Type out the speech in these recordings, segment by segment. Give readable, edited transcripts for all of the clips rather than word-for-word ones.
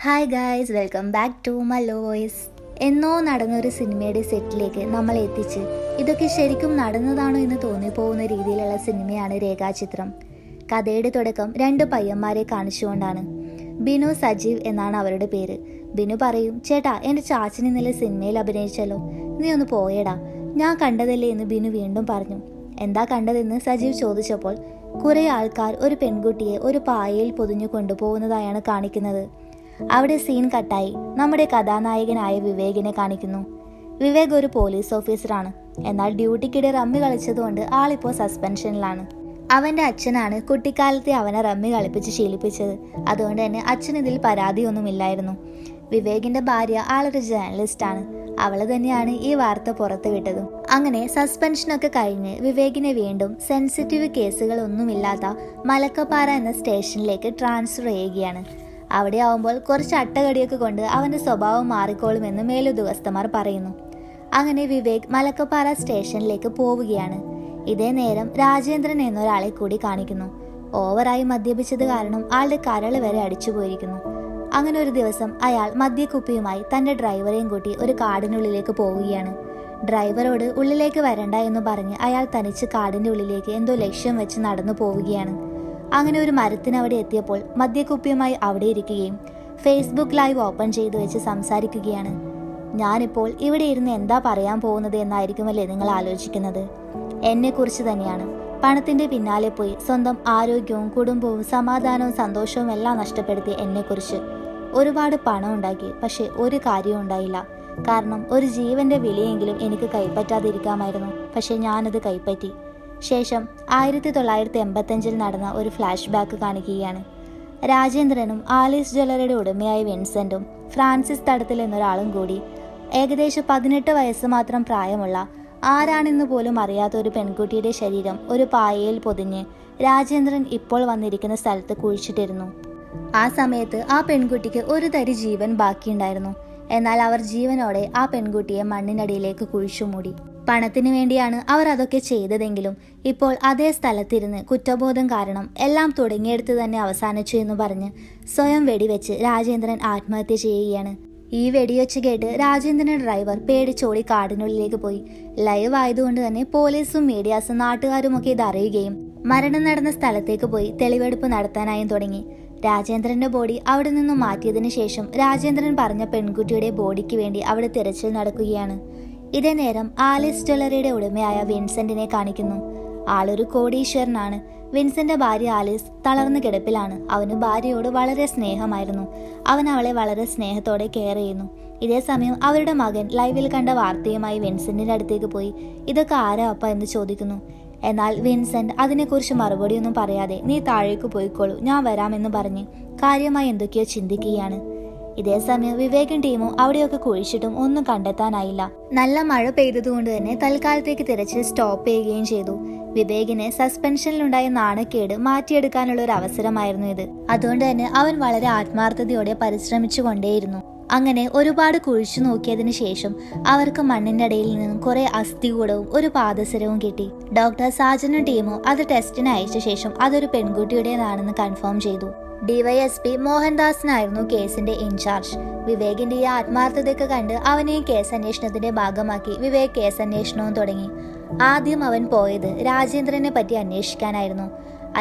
Hi guys, welcome back to my Lois. എന്നോ നടന്നൊരു സിനിമയുടെ സെറ്റിലേക്ക് നമ്മൾ എത്തിച്ച് ഇതൊക്കെ ശരിക്കും നടന്നതാണോ എന്ന് തോന്നിപ്പോകുന്ന രീതിയിലുള്ള സിനിമയാണ് രേഖാചിത്രം. കഥയുടെ തുടക്കം രണ്ട് പയ്യന്മാരെ കാണിച്ചുകൊണ്ടാണ്. ബിനു, സജീവ് എന്നാണ് അവരുടെ പേര്. ബിനു പറയും, ചേട്ടാ എൻ്റെ ചാച്ചൻ ഇന്നലെ സിനിമയിൽ അഭിനയിച്ചല്ലോ, നീ ഒന്ന് പോയടാ, ഞാൻ കണ്ടതല്ലേ എന്ന് ബിനു വീണ്ടും പറഞ്ഞു. എന്താ കണ്ടതെന്ന് സജീവ് ചോദിച്ചപ്പോൾ കുറേ ആൾക്കാർ ഒരു പെൺകുട്ടിയെ ഒരു പായയിൽ പൊതിഞ്ഞു കൊണ്ടുപോകുന്നതായാണ് കാണിക്കുന്നത്. അവിടെ സീൻ കട്ടായി നമ്മുടെ കഥാനായകനായ വിവേകിനെ കാണിക്കുന്നു. വിവേക് ഒരു പോലീസ് ഓഫീസറാണ്. എന്നാൽ ഡ്യൂട്ടിക്കിടെ റമ്മി കളിച്ചതുകൊണ്ട് ആളിപ്പോൾ സസ്പെൻഷനിലാണ്. അവൻ്റെ അച്ഛനാണ് കുട്ടിക്കാലത്തെ അവനെ റമ്മി കളിപ്പിച്ച് ശീലിപ്പിച്ചത്. അതുകൊണ്ട് തന്നെ അച്ഛന് ഇതിൽ പരാതിയൊന്നുമില്ലായിരുന്നു. വിവേകിന്റെ ഭാര്യ ആളൊരു ജേർണലിസ്റ്റാണ്. അവള് തന്നെയാണ് ഈ വാർത്ത പുറത്തുവിട്ടതും. അങ്ങനെ സസ്പെൻഷനൊക്കെ കഴിഞ്ഞ് വിവേകിനെ വീണ്ടും സെൻസിറ്റീവ് കേസുകളൊന്നുമില്ലാത്ത മലക്കപ്പാറ എന്ന സ്റ്റേഷനിലേക്ക് ട്രാൻസ്ഫർ ചെയ്യുകയാണ്. അവിടെ ആവുമ്പോൾ കുറച്ച് അട്ടകടിയൊക്കെ കൊണ്ട് അവൻ്റെ സ്വഭാവം മാറിക്കോളുമെന്ന് മേലുദ്യോഗസ്ഥന്മാർ പറയുന്നു. അങ്ങനെ വിവേക് മലക്കപ്പാറ സ്റ്റേഷനിലേക്ക് പോവുകയാണ്. ഇതേ നേരം രാജേന്ദ്രൻ എന്നൊരാളെ കൂടി കാണിക്കുന്നു. ഓവറായി മദ്യപിച്ചത് കാരണം ആളുടെ കരള് വരെ അടിച്ചു പോയിരിക്കുന്നു. അങ്ങനെ ഒരു ദിവസം അയാൾ മദ്യക്കുപ്പിയുമായി തൻ്റെ ഡ്രൈവറെയും കൂട്ടി ഒരു കാടിനുള്ളിലേക്ക് പോവുകയാണ്. ഡ്രൈവറോട് ഉള്ളിലേക്ക് വരണ്ട എന്ന് പറഞ്ഞ് അയാൾ തനിച്ച് കാടിൻ്റെ ഉള്ളിലേക്ക് എന്തോ ലക്ഷ്യം വെച്ച് നടന്നു പോവുകയാണ്. അങ്ങനെ ഒരു മരത്തിനവിടെ എത്തിയപ്പോൾ മദ്യക്കുപ്പിയുമായി അവിടെ ഇരിക്കുകയും ഫേസ്ബുക്ക് ലൈവ് ഓപ്പൺ ചെയ്തു വെച്ച് സംസാരിക്കുകയാണ്. ഞാനിപ്പോൾ ഇവിടെ ഇരുന്ന് എന്താ പറയാൻ പോകുന്നത് എന്നായിരിക്കുമല്ലേ നിങ്ങൾ ആലോചിക്കുന്നത്? എന്നെക്കുറിച്ച് തന്നെയാണ്. പണത്തിൻ്റെ പിന്നാലെ പോയി സ്വന്തം ആരോഗ്യവും കുടുംബവും സമാധാനവും സന്തോഷവും എല്ലാം നഷ്ടപ്പെടുത്തിയ എന്നെക്കുറിച്ച്. ഒരുപാട് പണം ഉണ്ടാക്കി, പക്ഷെ ഒരു കാര്യവും ഉണ്ടായില്ല. കാരണം ഒരു ജീവന്റെ വിലയെങ്കിലും എനിക്ക് കൈപ്പറ്റാതിരിക്കാമായിരുന്നു. പക്ഷെ ഞാനത് കൈപ്പറ്റി. ശേഷം 1985 നടന്ന ഒരു ഫ്ലാഷ് ബാക്ക് കാണിക്കുകയാണ്. രാജേന്ദ്രനും ആലീസ് ജ്വല്ലറിയുടെ ഉടമയായ വിൻസെന്റും ഫ്രാൻസിസ് തടത്തിൽ എന്നൊരാളും കൂടി ഏകദേശം 18 വയസ്സ് മാത്രം പ്രായമുള്ള ആരാണെന്ന് പോലും അറിയാത്ത ഒരു പെൺകുട്ടിയുടെ ശരീരം ഒരു പായയിൽ പൊതിഞ്ഞ് രാജേന്ദ്രൻ ഇപ്പോൾ വന്നിരിക്കുന്ന സ്ഥലത്ത് കുഴിച്ചിട്ടിരുന്നു. ആ സമയത്ത് ആ പെൺകുട്ടിക്ക് ഒരു തരി ജീവൻ ബാക്കിയുണ്ടായിരുന്നു. എന്നാൽ അവർ ജീവനോടെ ആ പെൺകുട്ടിയെ മണ്ണിനടിയിലേക്ക് കുഴിച്ചു മൂടി. പണത്തിന് വേണ്ടിയാണ് അവർ അതൊക്കെ ചെയ്തതെങ്കിലും ഇപ്പോൾ അതേ സ്ഥലത്തിരുന്ന് കുറ്റബോധം കാരണം എല്ലാം തുടങ്ങിയെടുത്ത് തന്നെ അവസാനിച്ചു എന്ന് പറഞ്ഞ് സ്വയം വെടിവെച്ച് രാജേന്ദ്രൻ ആത്മഹത്യ ചെയ്യുകയാണ്. ഈ വെടിവെച്ച് കേട്ട് രാജേന്ദ്രന്റെ ഡ്രൈവർ പേടിച്ചോടി കാടിനുള്ളിലേക്ക് പോയി. ലൈവ് ആയതുകൊണ്ട് തന്നെ പോലീസും മീഡിയാസും നാട്ടുകാരും ഒക്കെ ഇത് അറിയുകയും മരണം നടന്ന സ്ഥലത്തേക്ക് പോയി തെളിവെടുപ്പ് നടത്താനായും തുടങ്ങി. രാജേന്ദ്രന്റെ ബോഡി അവിടെ നിന്നും മാറ്റിയതിനു ശേഷം രാജേന്ദ്രൻ പറഞ്ഞ പെൺകുട്ടിയുടെ ബോഡിക്ക് വേണ്ടി അവിടെ തിരച്ചിൽ നടക്കുകയാണ്. ഇതേ നേരം ആലീസ് ജ്വല്ലറിയുടെ ഉടമയായ വിൻസെന്റിനെ കാണിക്കുന്നു. ആളൊരു കോടീശ്വരനാണ്. വിൻസെന്റ് ഭാര്യ ആലീസ് തളർന്നു കിടപ്പിലാണ്. അവന് ഭാര്യയോട് വളരെ സ്നേഹമായിരുന്നു. അവൻ അവളെ വളരെ സ്നേഹത്തോടെ കെയർ ചെയ്യുന്നു. ഇതേ സമയം അവരുടെ മകൻ ലൈവിൽ കണ്ട വാർത്തയുമായി വിൻസെന്റിന്റെ അടുത്തേക്ക് പോയി ഇതൊക്കെ ആരാ അപ്പ എന്ന് ചോദിക്കുന്നു. എന്നാൽ വിൻസെന്റ് അതിനെക്കുറിച്ച് മറുപടിയൊന്നും പറയാതെ നീ താഴേക്ക് പോയിക്കോളൂ, ഞാൻ വരാമെന്ന് പറഞ്ഞ് കാര്യമായി എന്തൊക്കെയോ ചിന്തിക്കുകയാണ്. ഇതേ സമയം വിവേകൻ ടീമും അവിടെയൊക്കെ കുഴിച്ചിട്ടും ഒന്നും കണ്ടെത്താനായില്ല. നല്ല മഴ പെയ്തതുകൊണ്ട് തന്നെ തൽക്കാലത്തേക്ക് തിരച്ചിൽ സ്റ്റോപ്പ് ചെയ്യുകയും ചെയ്തു. വിവേകിന് സസ്പെൻഷനിലുണ്ടായ നാണക്കേട് മാറ്റിയെടുക്കാനുള്ള ഒരു അവസരമായിരുന്നു ഇത്. അതുകൊണ്ട് തന്നെ അവൻ വളരെ ആത്മാർത്ഥതയോടെ പരിശ്രമിച്ചു കൊണ്ടേയിരുന്നു. അങ്ങനെ ഒരുപാട് കുഴിച്ചു നോക്കിയതിനു ശേഷം അവർക്ക് മണ്ണിന്റെ ഇടയിൽ നിന്നും കുറെ അസ്ഥികൂടവും ഒരു പാദസരവും കിട്ടി. ഡോക്ടർ സാജനും ടീമും അത് ടെസ്റ്റിന് അയച്ച ശേഷം അതൊരു പെൺകുട്ടിയുടേതാണെന്ന് കൺഫേം ചെയ്തു. ഡിവൈഎസ്പി മോഹൻദാസിനായിരുന്നു കേസിന്റെ ഇൻചാർജ്. വിവേകിന്റെ ഈ ആത്മാർത്ഥതയൊക്കെ കണ്ട് അവനെയും കേസ് അന്വേഷണത്തിന്റെ ഭാഗമാക്കി വിവേക് കേസ് അന്വേഷണവും തുടങ്ങി. ആദ്യം അവൻ പോയത് രാജേന്ദ്രനെ പറ്റി അന്വേഷിക്കാനായിരുന്നു.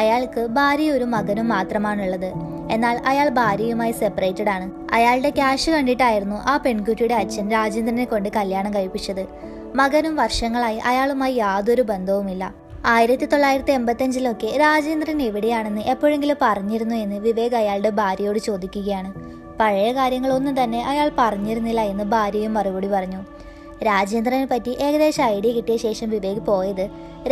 അയാൾക്ക് ഭാര്യയും ഒരു മകനും മാത്രമാണുള്ളത്. എന്നാൽ അയാൾ ഭാര്യയുമായി സെപ്പറേറ്റഡ് ആണ്. അയാളുടെ ക്യാഷ് കണ്ടിട്ടായിരുന്നു ആ പെൺകുട്ടിയുടെ അച്ഛൻ രാജേന്ദ്രനെ കൊണ്ട് കല്യാണം കഴിപ്പിച്ചത്. മകനും വർഷങ്ങളായി അയാളുമായി യാതൊരു ബന്ധവുമില്ല. 1985 രാജേന്ദ്രൻ എവിടെയാണെന്ന് എപ്പോഴെങ്കിലും പറഞ്ഞിരുന്നു എന്ന് വിവേക് അയാളുടെ ഭാര്യയോട് ചോദിക്കുകയാണ്. പഴയ കാര്യങ്ങളൊന്നും തന്നെ അയാൾ പറഞ്ഞിരുന്നില്ല എന്ന് ഭാര്യയും മറുപടി പറഞ്ഞു. രാജേന്ദ്രനെ പറ്റി ഏകദേശം ഐഡിയ കിട്ടിയ ശേഷം വിവേക് പോയത്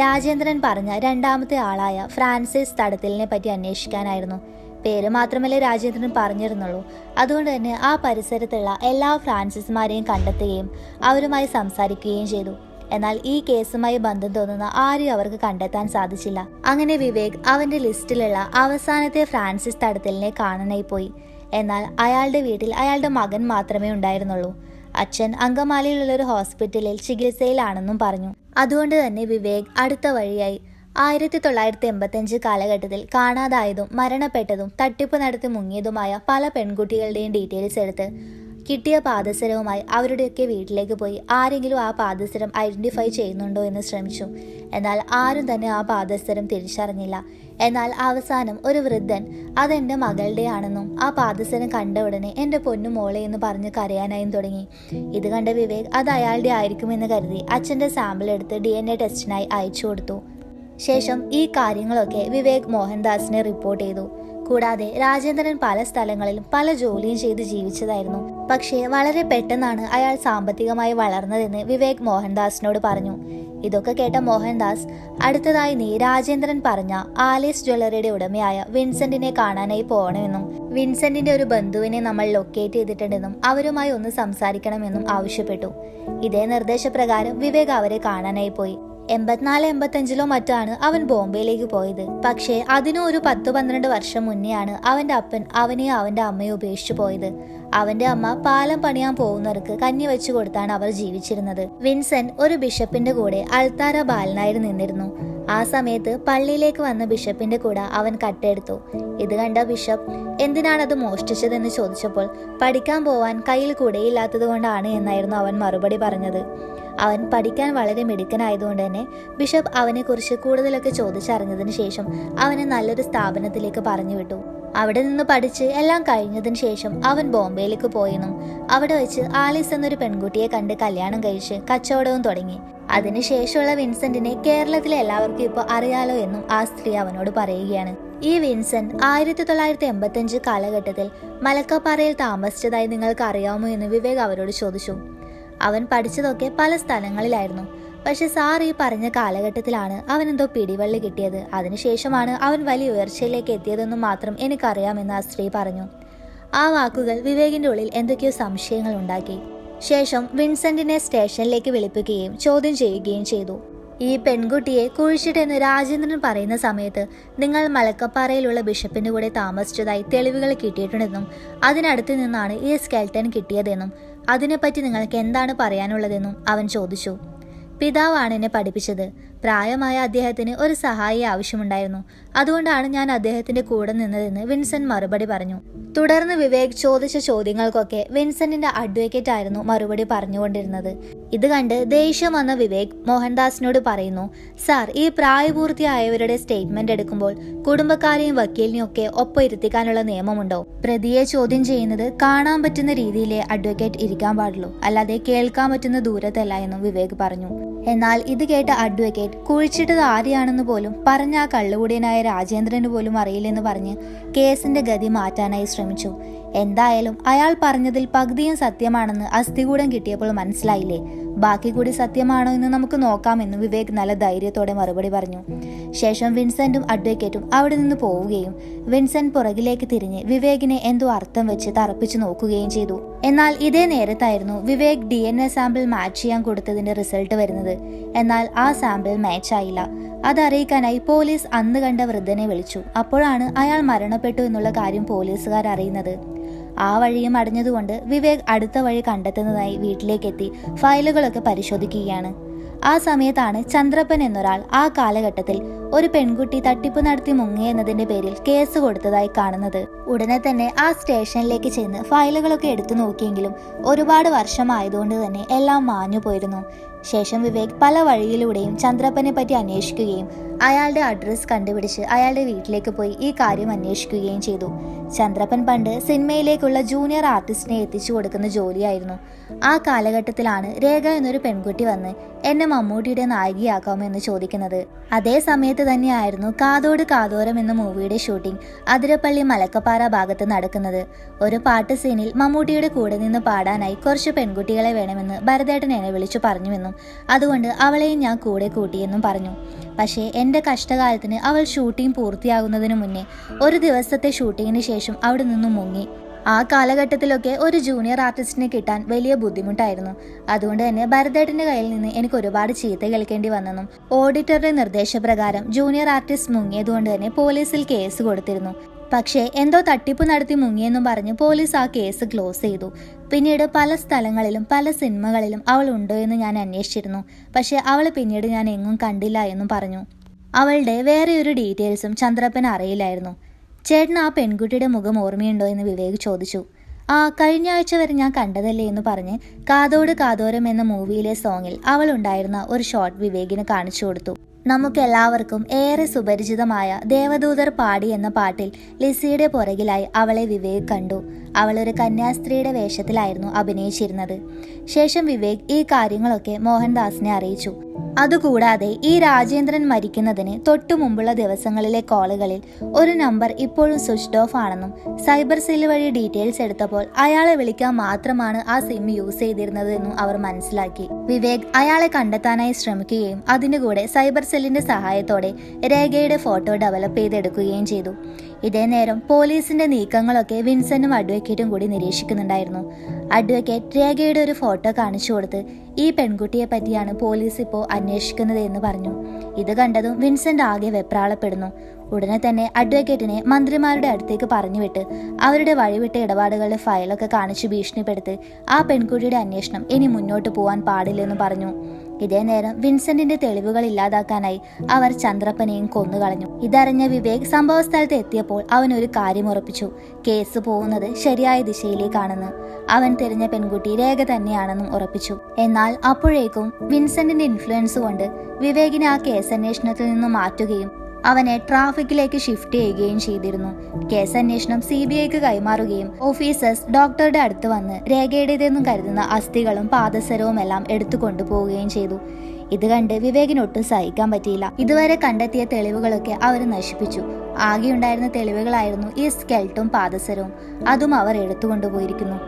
രാജേന്ദ്രൻ പറഞ്ഞ രണ്ടാമത്തെ ആളായ ഫ്രാൻസിസ് തടത്തിലിനെ പറ്റി അന്വേഷിക്കാനായിരുന്നു. പേര് മാത്രമല്ലേ രാജേന്ദ്രൻ പറഞ്ഞിരുന്നുള്ളൂ. അതുകൊണ്ട് തന്നെ ആ പരിസരത്തുള്ള എല്ലാ ഫ്രാൻസിസ്മാരെയും കണ്ടെത്തുകയും അവരുമായി സംസാരിക്കുകയും ചെയ്തു. എന്നാൽ ഈ കേസുമായി ബന്ധം തോന്നുന്ന ആരെയും അവർക്ക് കണ്ടെത്താൻ സാധിച്ചില്ല. അങ്ങനെ വിവേക് അവന്റെ ലിസ്റ്റിലുള്ള അവസാനത്തെ ഫ്രാൻസിസ് തടത്തിലിനെ കാണാനായി പോയി. എന്നാൽ അയാളുടെ വീട്ടിൽ അയാളുടെ മകൻ മാത്രമേ ഉണ്ടായിരുന്നുള്ളൂ. അച്ഛൻ അങ്കമാലിയിലുള്ള ഒരു ഹോസ്പിറ്റലിൽ ചികിത്സയിലാണെന്നും പറഞ്ഞു. അതുകൊണ്ട് തന്നെ വിവേക് അടുത്ത വഴിയായി 1985 കാലഘട്ടത്തിൽ കാണാതായതും മരണപ്പെട്ടതും തട്ടിപ്പ് നടത്തി മുങ്ങിയതുമായ പല പെൺകുട്ടികളുടെയും ഡീറ്റെയിൽസ് എടുത്ത് കിട്ടിയ പാദസരവുമായി അവരുടെയൊക്കെ വീട്ടിലേക്ക് പോയി ആരെങ്കിലും ആ പാദസരം ഐഡന്റിഫൈ ചെയ്യുന്നുണ്ടോ എന്ന് ശ്രമിച്ചു. എന്നാൽ ആരും തന്നെ ആ പാദസരം തിരിച്ചറിഞ്ഞില്ല. എന്നാൽ അവസാനം ഒരു വൃദ്ധൻ അതെന്റെ മകളുടെയാണെന്നും ആ പാദസരം കണ്ട ഉടനെ എന്റെ പൊന്നു മോളെ എന്ന് പറഞ്ഞ് കരയാനായും തുടങ്ങി. ഇത് കണ്ട വിവേക് അത് അയാളുടെ ആയിരിക്കുമെന്ന് കരുതി അച്ഛന്റെ സാമ്പിൾ എടുത്ത് DNA ടെസ്റ്റിനായി അയച്ചു കൊടുത്തു. ശേഷം ഈ കാര്യങ്ങളൊക്കെ വിവേക് മോഹൻദാസിനെ റിപ്പോർട്ട് ചെയ്തു. കൂടാതെ രാജേന്ദ്രൻ പല സ്ഥലങ്ങളിലും പല ജോലിയും ചെയ്ത് ജീവിച്ചതായിരുന്നു. പക്ഷേ വളരെ പെട്ടെന്നാണ് അയാൾ സാമ്പത്തികമായി വളർന്നതെന്ന് വിവേക് മോഹൻദാസിനോട് പറഞ്ഞു. ഇതൊക്കെ കേട്ട മോഹൻദാസ്, അടുത്തതായി നീ രാജേന്ദ്രൻ പറഞ്ഞ ആലീസ് ജ്വല്ലറിയുടെ ഉടമയായ വിൻസെന്റിനെ കാണാനായി പോകണമെന്നും വിൻസെന്റിന്റെ ഒരു ബന്ധുവിനെ നമ്മൾ ലൊക്കേറ്റ് ചെയ്തിട്ടുണ്ടെന്നും അവരുമായി ഒന്ന് സംസാരിക്കണമെന്നും ആവശ്യപ്പെട്ടു. ഇതേ നിർദ്ദേശപ്രകാരം വിവേക് അവരെ കാണാനായി പോയി. 84-85 മറ്റാണ് അവൻ ബോംബെയിലേക്ക് പോയത്. പക്ഷേ അതിനും ഒരു 10-12 വർഷം മുന്നെയാണ് അവന്റെ അപ്പൻ അവനെയും അവന്റെ അമ്മയെ ഉപേക്ഷിച്ചു പോയത്. അവന്റെ അമ്മ പാലം പണിയാൻ പോകുന്നവർക്ക് കഞ്ഞി വെച്ചു കൊടുത്താണ് അവർ ജീവിച്ചിരുന്നത്. വിൻസെന്റ് ഒരു ബിഷപ്പിന്റെ കൂടെ അൾത്താര ബാലനായി നിന്നിരുന്നു. ആ സമയത്ത് പള്ളിയിലേക്ക് വന്ന ബിഷപ്പിന്റെ കൂടെ അവൻ കട്ടെടുത്തു. ഇത് കണ്ട ബിഷപ്പ് എന്തിനാണത് മോഷ്ടിച്ചതെന്ന് ചോദിച്ചപ്പോൾ പഠിക്കാൻ പോവാൻ കയ്യിൽ കുടയില്ലാത്തത് കൊണ്ടാണ് എന്നായിരുന്നു അവൻ മറുപടി പറഞ്ഞത്. അവൻ പഠിക്കാൻ വളരെ മിടുക്കനായതുകൊണ്ട് തന്നെ ബിഷപ്പ് അവനെക്കുറിച്ച് കൂടുതലൊക്കെ ചോദിച്ചറിഞ്ഞതിന് ശേഷം അവനെ നല്ലൊരു സ്ഥാപനത്തിലേക്ക് പറഞ്ഞു വിട്ടു. അവിടെ നിന്ന് പഠിച്ച് എല്ലാം കഴിഞ്ഞതിന് ശേഷം അവൻ ബോംബെയിലേക്ക് പോയെന്നും അവിടെ വെച്ച് ആലീസ് എന്നൊരു പെൺകുട്ടിയെ കണ്ട് കല്യാണം കഴിച്ച് കച്ചവടവും തുടങ്ങി. അതിനുശേഷമുള്ള വിൻസെന്റിനെ കേരളത്തിലെ എല്ലാവർക്കും ഇപ്പോൾ അറിയാലോ എന്നും ആ സ്ത്രീ അവനോട് പറയുകയാണ്. ഈ വിൻസെന്റ് 1985 കാലഘട്ടത്തിൽ മലക്കപ്പാറയിൽ താമസിച്ചതായി നിങ്ങൾക്ക് അറിയാമോ എന്ന് വിവേക് അവരോട് ചോദിച്ചു. അവൻ പഠിച്ചതൊക്കെ പല സ്ഥലങ്ങളിലായിരുന്നു. പക്ഷെ സാർ ഈ പറഞ്ഞ കാലഘട്ടത്തിലാണ് അവനെന്തോ പിടിവള്ളി കിട്ടിയത്. അതിനുശേഷമാണ് അവൻ വലിയ ഉയർച്ചയിലേക്ക് എത്തിയതെന്നും മാത്രം എനിക്കറിയാമെന്ന് ആ സ്ത്രീ പറഞ്ഞു. ആ വാക്കുകൾ വിവേകിന്റെ ഉള്ളിൽ എന്തൊക്കെയോ സംശയങ്ങൾ ഉണ്ടാക്കി. ശേഷം വിൻസെന്റിനെ സ്റ്റേഷനിലേക്ക് വിളിപ്പിക്കുകയും ചോദ്യം ചെയ്യുകയും ചെയ്തു. ഈ പെൺകുട്ടിയെ കുഴിച്ചിട്ടെന്ന് രാജേന്ദ്രൻ പറയുന്ന സമയത്ത് നിങ്ങൾ മലക്കപ്പാറയിലുള്ള ബിഷപ്പിന്റെ കൂടെ താമസിച്ചതായി തെളിവുകൾ കിട്ടിയിട്ടുണ്ടെന്നും അതിനടുത്ത് നിന്നാണ് ഈ സ്കെൽട്ടൻ കിട്ടിയതെന്നും അതിനെപ്പറ്റി നിങ്ങൾക്ക് എന്താണ് പറയാനുള്ളതെന്നും അവൻ ചോദിച്ചു. പിതാവാണ് എന്നെ പഠിപ്പിച്ചത്. പ്രായമായ അദ്ദേഹത്തിന് ഒരു സഹായി ആവശ്യമുണ്ടായിരുന്നു. അതുകൊണ്ടാണ് ഞാൻ അദ്ദേഹത്തിന്റെ കൂടെ നിന്നതെന്ന് വിൻസെന്റ് മറുപടി പറഞ്ഞു. തുടർന്ന് വിവേക് ചോദിച്ച ചോദ്യങ്ങൾക്കൊക്കെ വിൻസെന്റിന്റെ അഡ്വക്കേറ്റ് ആയിരുന്നു മറുപടി പറഞ്ഞുകൊണ്ടിരുന്നത്. ഇത് കണ്ട് ദേഷ്യം വന്ന വിവേക് മോഹൻദാസിനോട് പറയുന്നു, സാർ, ഈ പ്രായപൂർത്തിയായവരുടെ സ്റ്റേറ്റ്മെന്റ് എടുക്കുമ്പോൾ കുടുംബക്കാരെയും വക്കീലിനെയും ഒക്കെ ഒപ്പം ഇരുത്തിക്കാനുള്ള നിയമമുണ്ടോ? പ്രതിയെ ചോദ്യം ചെയ്യുന്നത് കാണാൻ പറ്റുന്ന രീതിയിലേ അഡ്വക്കേറ്റ് ഇരിക്കാൻ പാടുള്ളൂ, അല്ലാതെ കേൾക്കാൻ പറ്റുന്ന ദൂരത്തല്ല എന്നും വിവേക് പറഞ്ഞു. എന്നാൽ ഇത് കേട്ട അഡ്വക്കേറ്റ് കുഴിച്ചിട്ടത് ആരെയാണെന്ന് പോലും പറഞ്ഞ ആ കള്ളുകൂടിയനായ രാജേന്ദ്രന് പോലും അറിയില്ലെന്ന് പറഞ്ഞ് കേസിന്റെ ഗതി മാറ്റാനായി ശ്രമിച്ചു. എന്തായാലും അയാൾ പറഞ്ഞതിൽ പകുതിയും സത്യമാണെന്ന് അസ്ഥികൂടം കിട്ടിയപ്പോൾ മനസ്സിലായില്ലേ. ബാക്കി കൂടി സത്യമാണോ എന്ന് നമുക്ക് നോക്കാമെന്ന് വിവേക് നല്ല ധൈര്യത്തോടെ മറുപടി പറഞ്ഞു. ശേഷം വിൻസെന്റും അഡ്വക്കേറ്റും അവിടെ നിന്ന് പോവുകയും വിൻസെന്റ് പുറകിലേക്ക് തിരിഞ്ഞ് വിവേകിനെ എന്തോ അർത്ഥം വെച്ച് തറപ്പിച്ചു നോക്കുകയും ചെയ്തു. എന്നാൽ ഇതേ നേരത്തായിരുന്നു വിവേക് DNA സാമ്പിൾ മാച്ച് ചെയ്യാൻ കൊടുത്തതിന്റെ റിസൾട്ട് വരുന്നത്. എന്നാൽ ആ സാമ്പിൾ മാച്ച് ആയില്ല. അതറിയിക്കാനായി പോലീസ് അന്ന് കണ്ട വൃദ്ധനെ വിളിച്ചു. അപ്പോഴാണ് അയാൾ മരണപ്പെട്ടു എന്നുള്ള കാര്യം പോലീസുകാർ അറിയുന്നത്. ആ വഴിയും അടഞ്ഞതുകൊണ്ട് വിവേക് അടുത്ത വഴി കണ്ടെത്തുന്നതായി വീട്ടിലേക്കെത്തി ഫയലുകളൊക്കെ പരിശോധിക്കുകയാണ്. ആ സമയത്താണ് ചന്ദ്രപ്പൻ എന്നൊരാൾ ആ കാലഘട്ടത്തിൽ ഒരു പെൺകുട്ടി തട്ടിപ്പ് നടത്തി മുങ്ങിയെന്നതിന്റെ പേരിൽ കേസ് കൊടുത്തതായി കാണുന്നത്. ഉടനെ തന്നെ ആ സ്റ്റേഷനിലേക്ക് ചെന്ന് ഫയലുകളൊക്കെ എടുത്തു നോക്കിയെങ്കിലും ഒരുപാട് വർഷമായതുകൊണ്ട് തന്നെ എല്ലാം മാഞ്ഞു പോയിരുന്നു. ശേഷം വിവേക് പല വഴിയിലൂടെയും ചന്ദ്രപ്പനെ പറ്റി അന്വേഷിക്കുകയും അയാളുടെ അഡ്രസ് കണ്ടുപിടിച്ച് അയാളുടെ വീട്ടിലേക്ക് പോയി ഈ കാര്യം അന്വേഷിക്കുകയും ചെയ്തു. ചന്ദ്രപ്പൻ പണ്ട് സിനിമയിലേക്കുള്ള ജൂനിയർ ആർട്ടിസ്റ്റിനെ എത്തിച്ചു കൊടുക്കുന്ന ജോലിയായിരുന്നു. ആ കാലഘട്ടത്തിലാണ് രേഖ എന്നൊരു പെൺകുട്ടി വന്ന് എന്നെ മമ്മൂട്ടിയുടെ നായികയാക്കാമെന്ന് ചോദിക്കുന്നത്. അതേ സമയത്ത് തന്നെയായിരുന്നു കാതോട് കാതോരം എന്ന മൂവിയുടെ ഷൂട്ടിംഗ് അതിരപ്പള്ളി മലക്കപ്പാറ ഭാഗത്ത് നടക്കുന്നത്. ഒരു പാട്ട് സീനിൽ മമ്മൂട്ടിയുടെ കൂടെ നിന്ന് പാടാനായി കുറച്ച് പെൺകുട്ടികളെ വേണമെന്ന് ഭരതേട്ടൻ എന്നെ വിളിച്ചു പറഞ്ഞുവെന്നും അതുകൊണ്ട് അവളെയും ഞാൻ കൂടെ കൂട്ടിയെന്നും പറഞ്ഞു. പക്ഷേ എന്റെ കഷ്ടകാലത്തിന് അവൾ ഷൂട്ടിംഗ് പൂർത്തിയാകുന്നതിന് മുന്നേ ഒരു ദിവസത്തെ ഷൂട്ടിങ്ങിന് ശേഷം അവിടെ നിന്നും മുങ്ങി. ആ കാലഘട്ടത്തിലൊക്കെ ഒരു ജൂനിയർ ആർട്ടിസ്റ്റിനെ കിട്ടാൻ വലിയ ബുദ്ധിമുട്ടായിരുന്നു. അതുകൊണ്ട് തന്നെ ഭരതേട്ടന്റെ കയ്യിൽ നിന്ന് എനിക്ക് ഒരുപാട് ചീത്ത കേൾക്കേണ്ടി വന്നെന്നും ഓഡിറ്ററുടെ നിർദ്ദേശപ്രകാരം ജൂനിയർ ആർട്ടിസ്റ്റ് മുങ്ങിയതുകൊണ്ട് തന്നെ പോലീസിൽ കേസ് കൊടുത്തിരുന്നു. പക്ഷേ എന്തോ തട്ടിപ്പ് നടത്തി മുങ്ങിയെന്നും പറഞ്ഞ് പോലീസ് ആ കേസ് ക്ലോസ് ചെയ്തു. പിന്നീട് പല സ്ഥലങ്ങളിലും പല സിനിമകളിലും അവൾ ഉണ്ടോ എന്ന് ഞാൻ അന്വേഷിച്ചിരുന്നു. പക്ഷെ അവൾ പിന്നീട് ഞാൻ എങ്ങും കണ്ടില്ല എന്നും പറഞ്ഞു. അവളുടെ വേറെ ഒരു ഡീറ്റെയിൽസും ചന്ദ്രപ്പന് അറിയില്ലായിരുന്നു. ചേട്ടന് ആ പെൺകുട്ടിയുടെ മുഖം ഓർമ്മയുണ്ടോ എന്ന് വിവേക് ചോദിച്ചു. കഴിഞ്ഞ ആഴ്ച വരെ ഞാൻ കണ്ടതല്ലേ എന്ന് പറഞ്ഞ് കാതോട് കാതോരം എന്ന മൂവിയിലെ സോങ്ങിൽ അവൾ ഉണ്ടായിരുന്ന ഒരു ഷോട്ട് വിവേകിന് കാണിച്ചു കൊടുത്തു. നമുക്കെല്ലാവർക്കും ഏറെ സുപരിചിതമായ ദേവദൂതർ പാടി എന്ന പാട്ടിൽ ലിസിയുടെ പുറകിലായി അവളെ വിവേക് കണ്ടു. അവളൊരു കന്യാസ്ത്രീയുടെ വേഷത്തിലായിരുന്നു അഭിനയിച്ചിരുന്നത്. ശേഷം വിവേക് ഈ കാര്യങ്ങളൊക്കെ മോഹൻദാസിനെ അറിയിച്ചു. അതുകൂടാതെ ഈ രാജേന്ദ്രൻ മരിക്കുന്നതിന് തൊട്ടു മുമ്പുള്ള ദിവസങ്ങളിലെ കോളുകളിൽ ഒരു നമ്പർ ഇപ്പോഴും സ്വിച്ച്ഡ് ഓഫ് ആണെന്നും സൈബർ സെൽ വഴി ഡീറ്റെയിൽസ് എടുത്തപ്പോൾ അയാളെ വിളിക്കാൻ മാത്രമാണ് ആ സിം യൂസ് ചെയ്തിരുന്നത് എന്നും അവർ മനസ്സിലാക്കി. വിവേക് അയാളെ കണ്ടെത്താനായി ശ്രമിക്കുകയും അതിന്റെ കൂടെ സൈബർ സെല്ലിന്റെ സഹായത്തോടെ രേഖയുടെ ഫോട്ടോ ഡെവലപ്പ് ചെയ്തെടുക്കുകയും ചെയ്തു. ഇതേ നേരം പോലീസിന്റെ നീക്കങ്ങളൊക്കെ വിൻസെന്റും അഡ്വക്കേറ്റും കൂടി നിരീക്ഷിക്കുന്നുണ്ടായിരുന്നു. അഡ്വക്കേറ്റ് രേഖയുടെ ഒരു ഫോട്ടോ കാണിച്ചു കൊടുത്ത് ഈ പെൺകുട്ടിയെ പറ്റിയാണ് പോലീസ് ഇപ്പോൾ അന്വേഷിക്കുന്നത് എന്ന് പറഞ്ഞു. ഇത് കണ്ടതും വിൻസെന്റ് ആകെ വെപ്രാളപ്പെടുന്നു. ഉടനെ തന്നെ അഡ്വക്കേറ്റിനെ മന്ത്രിമാരുടെ അടുത്തേക്ക് പറഞ്ഞുവിട്ട് അവരുടെ വഴിവിട്ട ഇടപാടുകളുടെ ഫയലൊക്കെ കാണിച്ചു ഭീഷണിപ്പെടുത്ത് ആ പെൺകുട്ടിയുടെ അന്വേഷണം ഇനി മുന്നോട്ട് പോവാൻ പാടില്ലെന്ന് പറഞ്ഞു. ഇതേ നേരം വിൻസെന്റിന്റെ തെളിവുകൾ ഇല്ലാതാക്കാനായി അവർ ചന്ദ്രപ്പനെയും കൊന്നുകളഞ്ഞു. ഇതറിഞ്ഞ വിവേക് സംഭവ സ്ഥലത്ത് എത്തിയപ്പോൾ അവൻ ഒരു കാര്യം ഉറപ്പിച്ചു. കേസ് പോകുന്നത് ശരിയായ ദിശയിലേക്കാണെന്ന്. അവൻ തിരഞ്ഞ പെൺകുട്ടി രേഖ തന്നെയാണെന്നും ഉറപ്പിച്ചു. എന്നാൽ അപ്പോഴേക്കും വിൻസെന്റിന്റെ ഇൻഫ്ലുവൻസ് കൊണ്ട് വിവേകിനെ ആ കേസ് അന്വേഷണത്തിൽ നിന്നും മാറ്റുകയും അവനെ ട്രാഫിക്കിലേക്ക് ഷിഫ്റ്റ് ചെയ്യുകയും ചെയ്തിരുന്നു. കേസ് അന്വേഷണം CBIക്ക് കൈമാറുകയും ഓഫീസേഴ്സ് ഡോക്ടറുടെ അടുത്ത് വന്ന് രേഖയുടേതെന്നും കരുതുന്ന അസ്ഥികളും പാദസരവും എല്ലാം എടുത്തു കൊണ്ടുപോവുകയും ചെയ്തു. ഇത് കണ്ട് വിവേകിനൊട്ടും സഹിക്കാൻ പറ്റിയില്ല. ഇതുവരെ കണ്ടെത്തിയ തെളിവുകളൊക്കെ അവർ നശിപ്പിച്ചു. ആകെയുണ്ടായിരുന്ന തെളിവുകളായിരുന്നു ഈ സ്കെൽറ്റും പാദസരവും. അതും അവർ എടുത്തുകൊണ്ടുപോയിരിക്കുന്നു.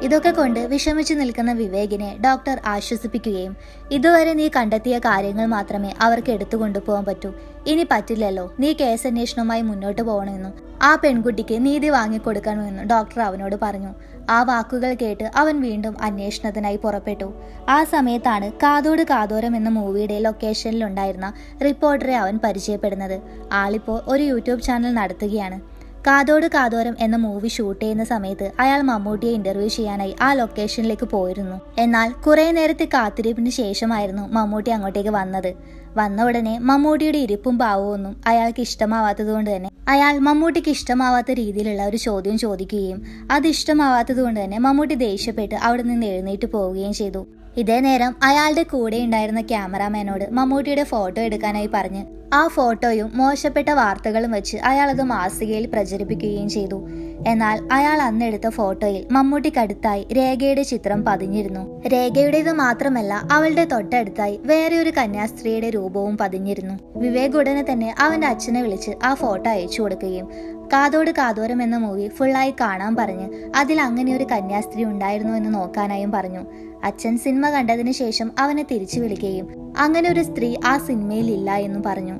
ഇതൊക്കെ കൊണ്ട് വിഷമിച്ചു നിൽക്കുന്ന വിവേകിനെ ഡോക്ടർ ആശ്വസിപ്പിക്കുകയും ഇതുവരെ നീ കണ്ടെത്തിയ കാര്യങ്ങൾ മാത്രമേ അവർക്ക് എടുത്തു കൊണ്ടുപോകാൻ പറ്റൂ. ഇനി പറ്റില്ലല്ലോ, നീ കേസ് അന്വേഷണവുമായി മുന്നോട്ട് പോകണമെന്നും ആ പെൺകുട്ടിക്ക് നീതി വാങ്ങിക്കൊടുക്കണമെന്നും ഡോക്ടർ അവനോട് പറഞ്ഞു. ആ വാക്കുകൾ കേട്ട് അവൻ വീണ്ടും അന്വേഷണത്തിനായി പുറപ്പെട്ടു. ആ സമയത്താണ് കാതോട് കാതോരം എന്ന മൂവിയുടെ ലൊക്കേഷനിലുണ്ടായിരുന്ന റിപ്പോർട്ടറെ അവൻ പരിചയപ്പെടുന്നത്. ആളിപ്പോൾ ഒരു യൂട്യൂബ് ചാനൽ നടത്തുകയാണ്. കാതോട് കാതോരം എന്ന മൂവി ഷൂട്ട് ചെയ്യുന്ന സമയത്ത് അയാൾ മമ്മൂട്ടിയെ ഇന്റർവ്യൂ ചെയ്യാനായി ആ ലൊക്കേഷനിലേക്ക് പോയിരുന്നു. എന്നാൽ കുറെ നേരത്തെ കാത്തിരിപ്പിന് ശേഷമായിരുന്നു മമ്മൂട്ടി അങ്ങോട്ടേക്ക് വന്നത്. വന്ന ഉടനെ മമ്മൂട്ടിയുടെ ഇരിപ്പും ഭാവമൊന്നും അയാൾക്ക് ഇഷ്ടമാവാത്തതുകൊണ്ട് തന്നെ അയാൾ മമ്മൂട്ടിക്ക് ഇഷ്ടമാവാത്ത രീതിയിലുള്ള ഒരു ചോദ്യം ചോദിക്കുകയും അത് ഇഷ്ടമാവാത്തത് കൊണ്ട് തന്നെ മമ്മൂട്ടി ദേഷ്യപ്പെട്ട് അവിടെ നിന്ന് എഴുന്നേറ്റ് പോവുകയും ചെയ്തു. ഇതേ നേരം അയാളുടെ കൂടെ ഉണ്ടായിരുന്ന ക്യാമറാമാനോട് മമ്മൂട്ടിയുടെ ഫോട്ടോ എടുക്കാനായി പറഞ്ഞ് ആ ഫോട്ടോയും മോശപ്പെട്ട വാർത്തകളും വെച്ച് അയാൾ അത് മാസികയിൽ പ്രചരിപ്പിക്കുകയും ചെയ്തു. എന്നാൽ അയാൾ അന്നെടുത്ത ഫോട്ടോയിൽ മമ്മൂട്ടിക്കടുത്തായി രേഖയുടെ ചിത്രം പതിഞ്ഞിരുന്നു. രേഖയുടേത് മാത്രമല്ല, അവളുടെ തൊട്ടടുത്തായി വേറെ ഒരു കന്യാസ്ത്രീയുടെ രൂപവും പതിഞ്ഞിരുന്നു. വിവേക് ഉടനെ തന്നെ അവന്റെ അച്ഛനെ വിളിച്ച് ആ ഫോട്ടോ അയച്ചു കൊടുക്കുകയും കാതോട് കാതോരം എന്ന മൂവി ഫുള്ളായി കാണാൻ പറഞ്ഞ് അതിൽ അങ്ങനെ ഒരു കന്യാസ്ത്രീ ഉണ്ടായിരുന്നു എന്ന് നോക്കാനായും പറഞ്ഞു. അച്ഛൻ സിനിമ കണ്ടതിന് ശേഷം അവനെ തിരിച്ചു വിളിക്കുകയും അങ്ങനെ ഒരു സ്ത്രീ ആ സിനിമയിൽ ഇല്ല എന്നും പറഞ്ഞു.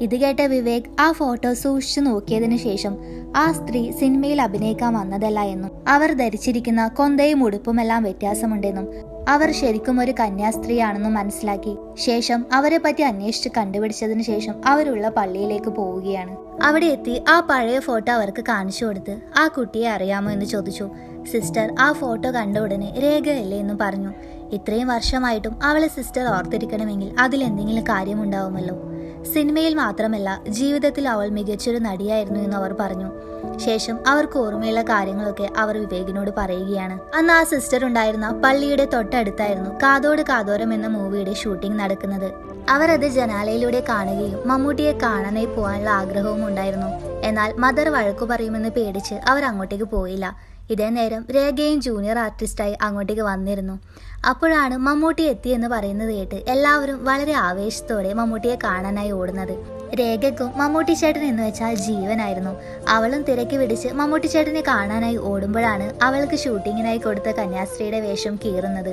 ഇത് കേട്ട വിവേക് ആ ഫോട്ടോ സൂക്ഷിച്ചു നോക്കിയതിനു ശേഷം ആ സ്ത്രീ സിനിമയിൽ അഭിനയിക്കാൻ വന്നതല്ല എന്നും അവർ ധരിച്ചിരിക്കുന്ന കൊന്തയും ഉടുപ്പുമെല്ലാം വ്യത്യാസമുണ്ടെന്നും അവർ ശരിക്കും ഒരു കന്യാസ്ത്രീയാണെന്നും മനസ്സിലാക്കി. ശേഷം അവരെ പറ്റി അന്വേഷിച്ച് കണ്ടുപിടിച്ചതിന് ശേഷം അവരുള്ള പള്ളിയിലേക്ക് പോവുകയാണ്. അവിടെ എത്തി ആ പഴയ ഫോട്ടോ അവർക്ക് കാണിച്ചു കൊടുത്ത് ആ കുട്ടിയെ അറിയാമോ എന്ന് ചോദിച്ചു. സിസ്റ്റർ ആ ഫോട്ടോ കണ്ട ഉടനെ രേഖയല്ലേ എന്ന് പറഞ്ഞു. ഇത്രയും വർഷമായിട്ടും അവളെ സിസ്റ്റർ ഓർത്തിരിക്കണമെങ്കിൽ അതിലെന്തെങ്കിലും കാര്യമുണ്ടാവുമല്ലോ. സിനിമയിൽ മാത്രമല്ല, ജീവിതത്തിൽ അവൾ മികച്ചൊരു നടിയായിരുന്നു എന്ന് അവർ പറഞ്ഞു. ശേഷം അവർക്ക് ഓർമ്മയുള്ള കാര്യങ്ങളൊക്കെ അവർ വിവേകിനോട് പറയുകയാണ്. അന്ന് ആ സിസ്റ്റർ ഉണ്ടായിരുന്ന പള്ളിയുടെ തൊട്ടടുത്തായിരുന്നു കാതോട് കാതോരം എന്ന മൂവിയുടെ ഷൂട്ടിംഗ് നടക്കുന്നത്. അവരത് ജനാലയിലൂടെ കാണുകയും മമ്മൂട്ടിയെ കാണാനായി പോകാനുള്ള ആഗ്രഹവും ഉണ്ടായിരുന്നു. എന്നാൽ മദർ വഴക്കു പറയുമെന്ന് പേടിച്ച് അവർ അങ്ങോട്ടേക്ക് പോയില്ല. ഇതേ നേരം രേഖയും ജൂനിയർ ആർട്ടിസ്റ്റായി അങ്ങോട്ടേക്ക് വന്നിരുന്നു. അപ്പോഴാണ് മമ്മൂട്ടി എത്തിയെന്ന് പറയുന്നത് കേട്ട് എല്ലാവരും വളരെ ആവേശത്തോടെ മമ്മൂട്ടിയെ കാണാനായി ഓടുന്നത്. രേഖയ്ക്കും മമ്മൂട്ടി ചേട്ടൻ എന്ന് വെച്ചാൽ ജീവനായിരുന്നു. അവളും തിരക്കി പിടിച്ച് മമ്മൂട്ടി ചേട്ടനെ കാണാനായി ഓടുമ്പോഴാണ് അവൾക്ക് ഷൂട്ടിങ്ങിനായി കൊടുത്ത കന്യാസ്ത്രീയുടെ വേഷം കീറുന്നത്.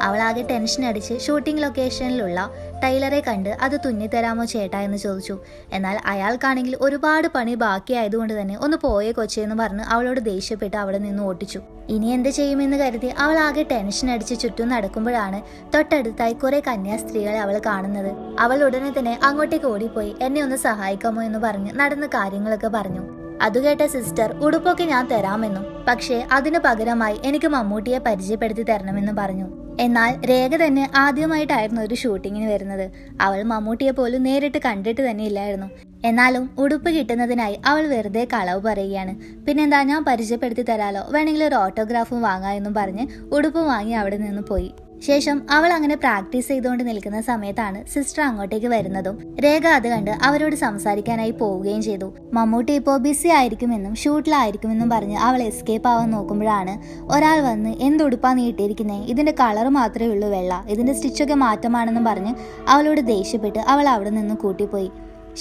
അവളാകെ ടെൻഷൻ അടിച്ച് ഷൂട്ടിംഗ് ലൊക്കേഷനിലുള്ള ടൈലറെ കണ്ട് അത് തുന്നിത്തരാമോ ചേട്ടാ എന്ന് ചോദിച്ചു. എന്നാൽ അയാൾക്കാണെങ്കിൽ ഒരുപാട് പണി ബാക്കിയായതുകൊണ്ട് തന്നെ ഒന്ന് പോയേ കൊച്ചെന്ന് പറഞ്ഞ് അവളോട് ദേഷ്യപ്പെട്ട് അവിടെ നിന്ന് ഓട്ടിച്ചു. ഇനി എന്ത് ചെയ്യുമെന്ന് കരുതി അവൾ ആകെ ടെൻഷൻ അടിച്ച് ചുറ്റും നടക്കുമ്പോഴാണ് തൊട്ടടുത്തായി കുറെ കന്യാസ്ത്രീകളെ അവൾ കാണുന്നത്. അവൾ ഉടനെ തന്നെ അങ്ങോട്ടേക്ക് ഓടിപ്പോയി എന്നെ ഒന്ന് സഹായിക്കാമോ എന്ന് പറഞ്ഞ് നടന്ന കാര്യങ്ങളൊക്കെ പറഞ്ഞു. അതുകേട്ട സിസ്റ്റർ ഉടുപ്പൊക്കെ ഞാൻ തരാമെന്നും പക്ഷേ അതിനു പകരമായി എനിക്ക് മമ്മൂട്ടിയെ പരിചയപ്പെടുത്തി തരണമെന്നും പറഞ്ഞു. എന്നാൽ രേഖ തന്നെ ആദ്യമായിട്ടായിരുന്നു ഒരു ഷൂട്ടിങ്ങിന് വരുന്നത്. അവൾ മമ്മൂട്ടിയെ പോലും നേരിട്ട് കണ്ടിട്ട് തന്നെ ഇല്ലായിരുന്നു. എന്നാലും ഉടുപ്പ് കിട്ടുന്നതിനായി അവൾ വെറുതെ കളവ് പറയുകയാണ്. പിന്നെന്താ, ഞാൻ പരിചയപ്പെടുത്തി തരാലോ, വേണമെങ്കിൽ ഒരു ഓട്ടോഗ്രാഫും വാങ്ങാം എന്നും പറഞ്ഞ് ഉടുപ്പ് വാങ്ങി അവിടെ നിന്ന് പോയി. ശേഷം അവൾ അങ്ങനെ പ്രാക്ടീസ് ചെയ്തുകൊണ്ട് നിൽക്കുന്ന സമയത്താണ് സിസ്റ്റർ അങ്ങോട്ടേക്ക് വരുന്നതും രേഖ അത് കണ്ട് അവരോട് സംസാരിക്കാനായി പോവുകയും ചെയ്തു. മമ്മൂട്ടി ഇപ്പോൾ ബിസി ആയിരിക്കുമെന്നും ഷൂട്ടിലായിരിക്കുമെന്നും പറഞ്ഞ് അവൾ എസ്കേപ്പ് ആവാൻ നോക്കുമ്പോഴാണ് ഒരാൾ വന്ന് എന്തുടുപ്പാ നീ ഇട്ടിരിക്കുന്നേ, ഇതിന്റെ കളർ മാത്രമേ ഉള്ളൂ വെള്ള, ഇതിന്റെ സ്റ്റിച്ചൊക്കെ മാറ്റമാണെന്നും പറഞ്ഞ് അവളോട് ദേഷ്യപ്പെട്ട് അവൾ അവിടെ നിന്ന് കൂട്ടിപ്പോയി.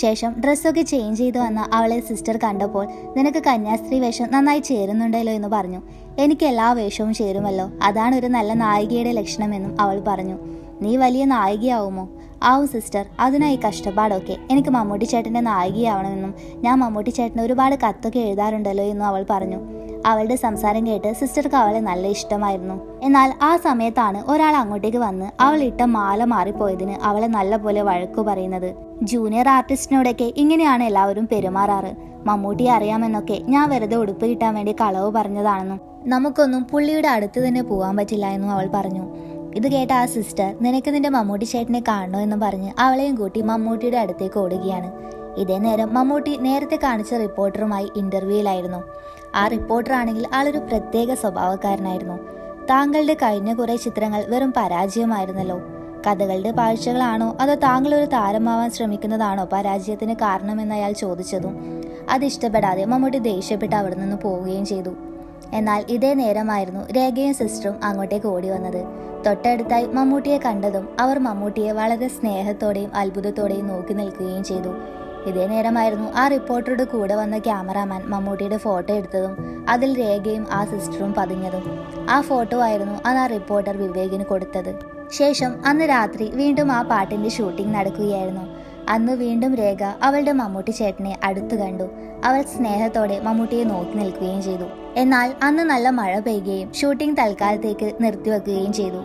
ശേഷം ഡ്രസ്സൊക്കെ ചേഞ്ച് ചെയ്ത് വന്ന അവളെ സിസ്റ്റർ കണ്ടപ്പോൾ നിനക്ക് കന്യാസ്ത്രീ വേഷം നന്നായി ചേരുന്നുണ്ടല്ലോ എന്ന് പറഞ്ഞു. എനിക്ക് എല്ലാ വേഷവും ചേരുമല്ലോ, അതാണ് ഒരു നല്ല നായികയുടെ ലക്ഷണമെന്നും അവൾ പറഞ്ഞു. നീ വലിയ നായികയാവുമോ? ആവും സിസ്റ്റർ, അതിനായി കഷ്ടപ്പാടൊക്കെ. എനിക്ക് മമ്മൂട്ടി ചേട്ടൻ്റെ നായികയാവണമെന്നും ഞാൻ മമ്മൂട്ടി ചേട്ടന് ഒരുപാട് കത്തൊക്കെ എഴുതാറുണ്ടല്ലോ എന്നും അവൾ പറഞ്ഞു. അവളുടെ സംസാരം കേട്ട് സിസ്റ്റർക്ക് അവളെ നല്ല ഇഷ്ടമായിരുന്നു. എന്നാൽ ആ സമയത്താണ് ഒരാൾ അങ്ങോട്ടേക്ക് വന്ന് അവൾ ഇട്ട മാല മാറിപ്പോയതിന് അവളെ നല്ല പോലെ വഴക്കു പറയുന്നത്. ജൂനിയർ ആർട്ടിസ്റ്റിനോടൊക്കെ ഇങ്ങനെയാണ് എല്ലാവരും പെരുമാറാറ്. മമ്മൂട്ടിയെ അറിയാമെന്നൊക്കെ ഞാൻ വെറുതെ ഉടുപ്പ് കിട്ടാൻ വേണ്ടി കളവ് പറഞ്ഞതാണെന്നും നമുക്കൊന്നും പുള്ളിയുടെ അടുത്ത് തന്നെ പോകാൻ പറ്റില്ല എന്നും അവൾ പറഞ്ഞു. ഇത് കേട്ട ആ സിസ്റ്റർ നിനക്ക് നിന്റെ മമ്മൂട്ടി ചേട്ടനെ കാണണോ എന്നും പറഞ്ഞ് അവളെയും കൂട്ടി മമ്മൂട്ടിയുടെ അടുത്തേക്ക് ഓടുകയാണ്. ഇതേ നേരം മമ്മൂട്ടി നേരത്തെ കാണിച്ച റിപ്പോർട്ടറുമായി ഇന്റർവ്യൂയിലായിരുന്നു. ആ റിപ്പോർട്ടർ ആണെങ്കിൽ ആളൊരു പ്രത്യേക സ്വഭാവക്കാരനായിരുന്നു. താങ്കളുടെ കഴിഞ്ഞ കുറെ ചിത്രങ്ങൾ വെറും പരാജയമായിരുന്നല്ലോ. കഥകളുടെ പാഴ്ചകളാണോ അതോ താങ്കൾ ഒരു താരമാവാൻ ശ്രമിക്കുന്നതാണോ പരാജയത്തിന് കാരണമെന്ന് അയാൾ ചോദിച്ചതും അതിഷ്ടപ്പെടാതെ മമ്മൂട്ടി ദേഷ്യപ്പെട്ട് അവിടെ നിന്ന് പോവുകയും ചെയ്തു. എന്നാൽ ഇതേ നേരമായിരുന്നു രേഖയും സിസ്റ്ററും അങ്ങോട്ടേക്ക് ഓടി വന്നത്. തൊട്ടടുത്തായി മമ്മൂട്ടിയെ കണ്ടതും അവർ മമ്മൂട്ടിയെ വളരെ സ്നേഹത്തോടെയും അത്ഭുതത്തോടെയും നോക്കി നിൽക്കുകയും ചെയ്തു. ഇതേ നേരമായിരുന്നു ആ റിപ്പോർട്ടറുടെ കൂടെ വന്ന ക്യാമറാമാൻ മമ്മൂട്ടിയുടെ ഫോട്ടോ എടുത്തതും അതിൽ രേഖയും ആ സിസ്റ്ററും പതിഞ്ഞതും. ആ ഫോട്ടോ ആയിരുന്നു അന്ന് ആ റിപ്പോർട്ടർ വിവേകിന് കൊടുത്തത്. ശേഷം അന്ന് രാത്രി വീണ്ടും ആ പാട്ടിന്റെ ഷൂട്ടിംഗ് നടക്കുകയായിരുന്നു. അന്ന് വീണ്ടും രേഖ അവളുടെ മമ്മൂട്ടി ചേട്ടനെ അടുത്തു കണ്ടു. അവൾ സ്നേഹത്തോടെ മമ്മൂട്ടിയെ നോക്കി നിൽക്കുകയും ചെയ്തു. എന്നാൽ അന്ന് നല്ല മഴ പെയ്യുകയും ഷൂട്ടിംഗ് തൽക്കാലത്തേക്ക് നിർത്തിവെക്കുകയും ചെയ്തു.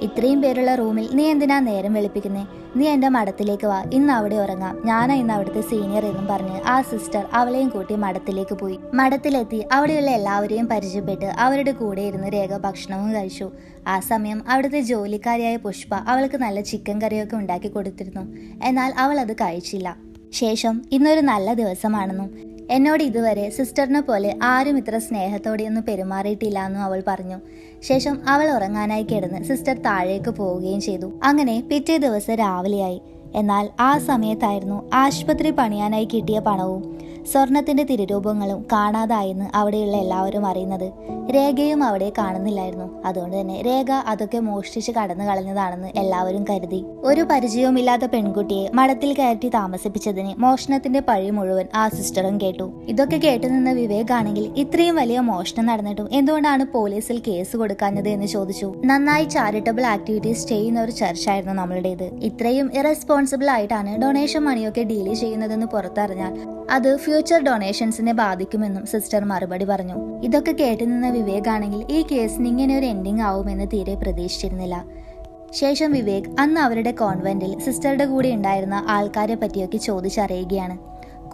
ഇത്രയും പേരുള്ള റൂമിൽ നീ എന്തിനാ നേരം വെളുപ്പിക്കുന്നേ? നീ എൻ്റെ മഠത്തിലേക്ക് വാ, ഇന്ന് അവിടെ ഉറങ്ങാം, ഞാനാ ഇന്ന് അവിടുത്തെ സീനിയർ എന്നും പറഞ്ഞ് ആ സിസ്റ്റർ അവളെയും കൂട്ടി മഠത്തിലേക്ക് പോയി. മഠത്തിലെത്തി അവിടെയുള്ള എല്ലാവരെയും പരിചയപ്പെട്ട് അവരുടെ കൂടെ ഇരുന്ന് രേഖ ഭക്ഷണവും കഴിച്ചു. ആ സമയം അവിടുത്തെ ജോലിക്കാരിയായ പുഷ്പ അവൾക്ക് നല്ല ചിക്കൻ കറിയൊക്കെ ഉണ്ടാക്കി കൊടുത്തിരുന്നു. എന്നാൽ അവൾ അത് കഴിച്ചില്ല. ശേഷം ഇന്നൊരു നല്ല ദിവസമാണെന്നും എന്നോട് ഇതുവരെ സിസ്റ്ററിനെ പോലെ ആരും ഇത്ര സ്നേഹത്തോടെയൊന്നും പെരുമാറിയിട്ടില്ല എന്നും അവൾ പറഞ്ഞു. ശേഷം അവൾ ഉറങ്ങാനായി കിടന്ന് സിസ്റ്റർ താഴേക്ക് പോവുകയും ചെയ്തു. അങ്ങനെ പിറ്റേ ദിവസം രാവിലെയായി. എന്നാൽ ആ സമയത്തായിരുന്നു ആശുപത്രി പണിയാനായി കിട്ടിയ പണവും സ്വർണത്തിന്റെ തിരുരൂപങ്ങളും കാണാതായെന്ന് അവിടെയുള്ള എല്ലാവരും അറിയുന്നത്. രേഖയും അവിടെ കാണുന്നില്ലായിരുന്നു. അതുകൊണ്ട് തന്നെ രേഖ അതൊക്കെ മോഷ്ടിച്ച് കടന്നു കളഞ്ഞതാണെന്ന് എല്ലാവരും കരുതി. ഒരു പരിചയവുമില്ലാത്ത പെൺകുട്ടിയെ മഠത്തിൽ കയറ്റി താമസിപ്പിച്ചതിന് മോഷണത്തിന്റെ പഴി മുഴുവൻ ആ സിസ്റ്ററും കേട്ടു. ഇതൊക്കെ കേട്ടുനിന്ന വിവേക് ആണെങ്കിൽ ഇത്രയും വലിയ മോഷണം നടന്നിട്ടും എന്തുകൊണ്ടാണ് പോലീസിൽ കേസ് കൊടുക്കാഞ്ഞത് എന്ന് ചോദിച്ചു. നന്നായി ചാരിറ്റബിൾ ആക്ടിവിറ്റീസ് ചെയ്യുന്ന ഒരു ചർച്ചായിരുന്നു നമ്മളുടേത്. ഇത്രയും ഇറസ്പോൺസിബിൾ ആയിട്ടാണ് ഡൊണേഷൻ മണിയൊക്കെ ഡീൽ ചെയ്യുന്നതെന്ന് പുറത്തറിഞ്ഞാൽ അത് ഫ്യൂച്ചർ ഡൊണേഷൻസിനെ ബാധിക്കുമെന്നും സിസ്റ്റർ മറുപടി പറഞ്ഞു. ഇതൊക്കെ കേട്ടുനിന്ന വിവേക് ആണെങ്കിൽ ഈ കേസിന് ഇങ്ങനെ ഒരു എൻഡിങ് ആവുമെന്ന് തീരെ പ്രതീക്ഷിച്ചിരുന്നില്ല. ശേഷം വിവേക് അന്ന് അവരുടെ കോൺവെന്റിൽ സിസ്റ്ററുടെ കൂടെ ഉണ്ടായിരുന്ന ആൾക്കാരെ പറ്റിയൊക്കെ ചോദിച്ചറിയുകയാണ്.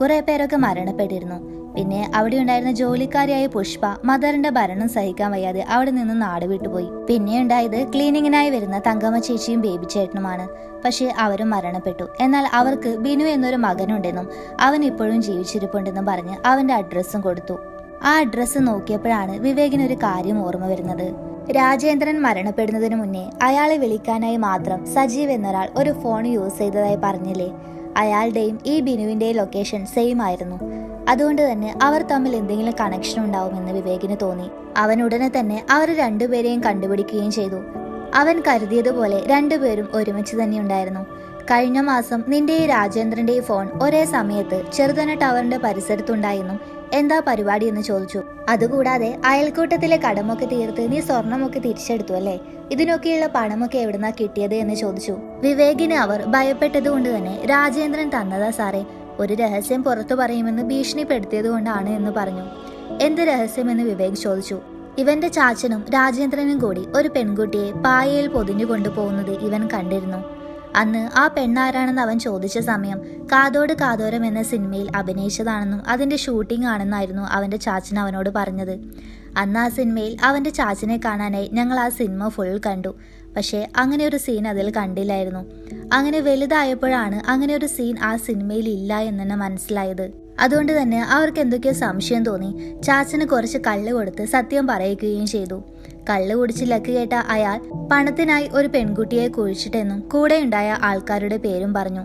കുറെ പേരൊക്കെ മരണപ്പെട്ടിരുന്നു. പിന്നെ അവിടെ ഉണ്ടായിരുന്ന ജോലിക്കാരിയായ പുഷ്പ മദറിന്റെ ഭരണം സഹിക്കാൻ വയ്യാതെ അവിടെ നിന്ന് നാട് വിട്ടുപോയി. പിന്നെ ഉണ്ടായത് ക്ലീനിങ്ങിനായി വരുന്ന തങ്കമ്മ ചേച്ചിയും ബേബി ചേട്ടനുമാണ്. പക്ഷെ അവരും മരണപ്പെട്ടു. എന്നാൽ അവർക്ക് ബിനു എന്നൊരു മകനുണ്ടെന്നും അവൻ ഇപ്പോഴും ജീവിച്ചിരിപ്പുണ്ടെന്നും പറഞ്ഞ് അവന്റെ അഡ്രസ്സും കൊടുത്തു. ആ അഡ്രസ്സ് നോക്കിയപ്പോഴാണ് വിവേകിനൊരു കാര്യം ഓർമ്മ വരുന്നത്. രാജേന്ദ്രൻ മരണപ്പെടുന്നതിന് മുന്നേ അയാളെ വിളിക്കാനായി മാത്രം സജീവ് എന്നൊരാൾ ഒരു ഫോൺ യൂസ് ചെയ്തതായി പറഞ്ഞില്ലേ? അയാളുടെയും ഈ ബിനുവിന്റെയും ലൊക്കേഷൻ സെയിം ആയിരുന്നു. അതുകൊണ്ട് തന്നെ അവർ തമ്മിൽ എന്തെങ്കിലും കണക്ഷൻ ഉണ്ടാവുമെന്ന് വിവേകിന് തോന്നി. അവൻ ഉടനെ തന്നെ അവർ രണ്ടുപേരെയും കണ്ടുപിടിക്കുകയും ചെയ്തു. അവൻ കരുതിയതുപോലെ രണ്ടുപേരും ഒരുമിച്ച് തന്നെ ഉണ്ടായിരുന്നു. കഴിഞ്ഞ മാസം നിന്റെ ഈ രാജേന്ദ്രന്റെ ഫോൺ ഒരേ സമയത്ത് ചെറുതന ടവറിന്റെ പരിസരത്തുണ്ടായെന്നും എന്താ പരിപാടി എന്ന് ചോദിച്ചു. അതുകൂടാതെ അയൽക്കൂട്ടത്തിലെ കടമൊക്കെ തീർത്ത് നീ സ്വർണമൊക്കെ തിരിച്ചെടുത്തു അല്ലേ? ഇതിനൊക്കെയുള്ള പണമൊക്കെ എവിടുന്നാ കിട്ടിയത് എന്ന് ചോദിച്ചു. വിവേകിനെ അവർ ഭയപ്പെട്ടതുകൊണ്ട് തന്നെ രാജേന്ദ്രൻ തന്നതാ സാറേ, ഒരു രഹസ്യം പുറത്തു പറയുമെന്ന് ഭീഷണിപ്പെടുത്തിയത് കൊണ്ടാണ് എന്ന് പറഞ്ഞു. എന്ത് രഹസ്യമെന്ന് വിവേക് ചോദിച്ചു. ഇവന്റെ ചാച്ചനും രാജേന്ദ്രനും കൂടി ഒരു പെൺകുട്ടിയെ പായയിൽ പൊതിഞ്ഞു കൊണ്ടുപോകുന്നത് ഇവൻ കണ്ടിരുന്നു. അന്ന് ആ പെണ്ണാരാണെന്ന് അവൻ ചോദിച്ച സമയം കാതോട് കാതോരം എന്ന സിനിമയിൽ അഭിനയിച്ചതാണെന്നും അതിന്റെ ഷൂട്ടിംഗ് ആണെന്നായിരുന്നു അവന്റെ ചാച്ചൻ അവനോട് പറഞ്ഞത്. അന്ന് ആ സിനിമയിൽ അവന്റെ ചാച്ചനെ കാണാനായി ഞങ്ങൾ ആ സിനിമ ഫുൾ കണ്ടു. പക്ഷേ അങ്ങനെ ഒരു സീൻ അതിൽ കണ്ടില്ലായിരുന്നു. അങ്ങനെ വലുതായപ്പോഴാണ് അങ്ങനെ ഒരു സീൻ ആ സിനിമയിൽ ഇല്ല എന്ന് തന്നെ മനസ്സിലായത്. അതുകൊണ്ട് തന്നെ അവർക്ക് എന്തൊക്കെയോ സംശയം തോന്നി. ചാച്ചന് കുറച്ച് കള്ള് കൊടുത്ത് സത്യം പറയിക്കുകയും ചെയ്തു. കള്ള് കുടിച്ച് ലക്ക് കേട്ട അയാൾ പണത്തിനായി ഒരു പെൺകുട്ടിയെ കുഴിച്ചിട്ടെന്നും കൂടെയുണ്ടായ ആൾക്കാരുടെ പേരും പറഞ്ഞു.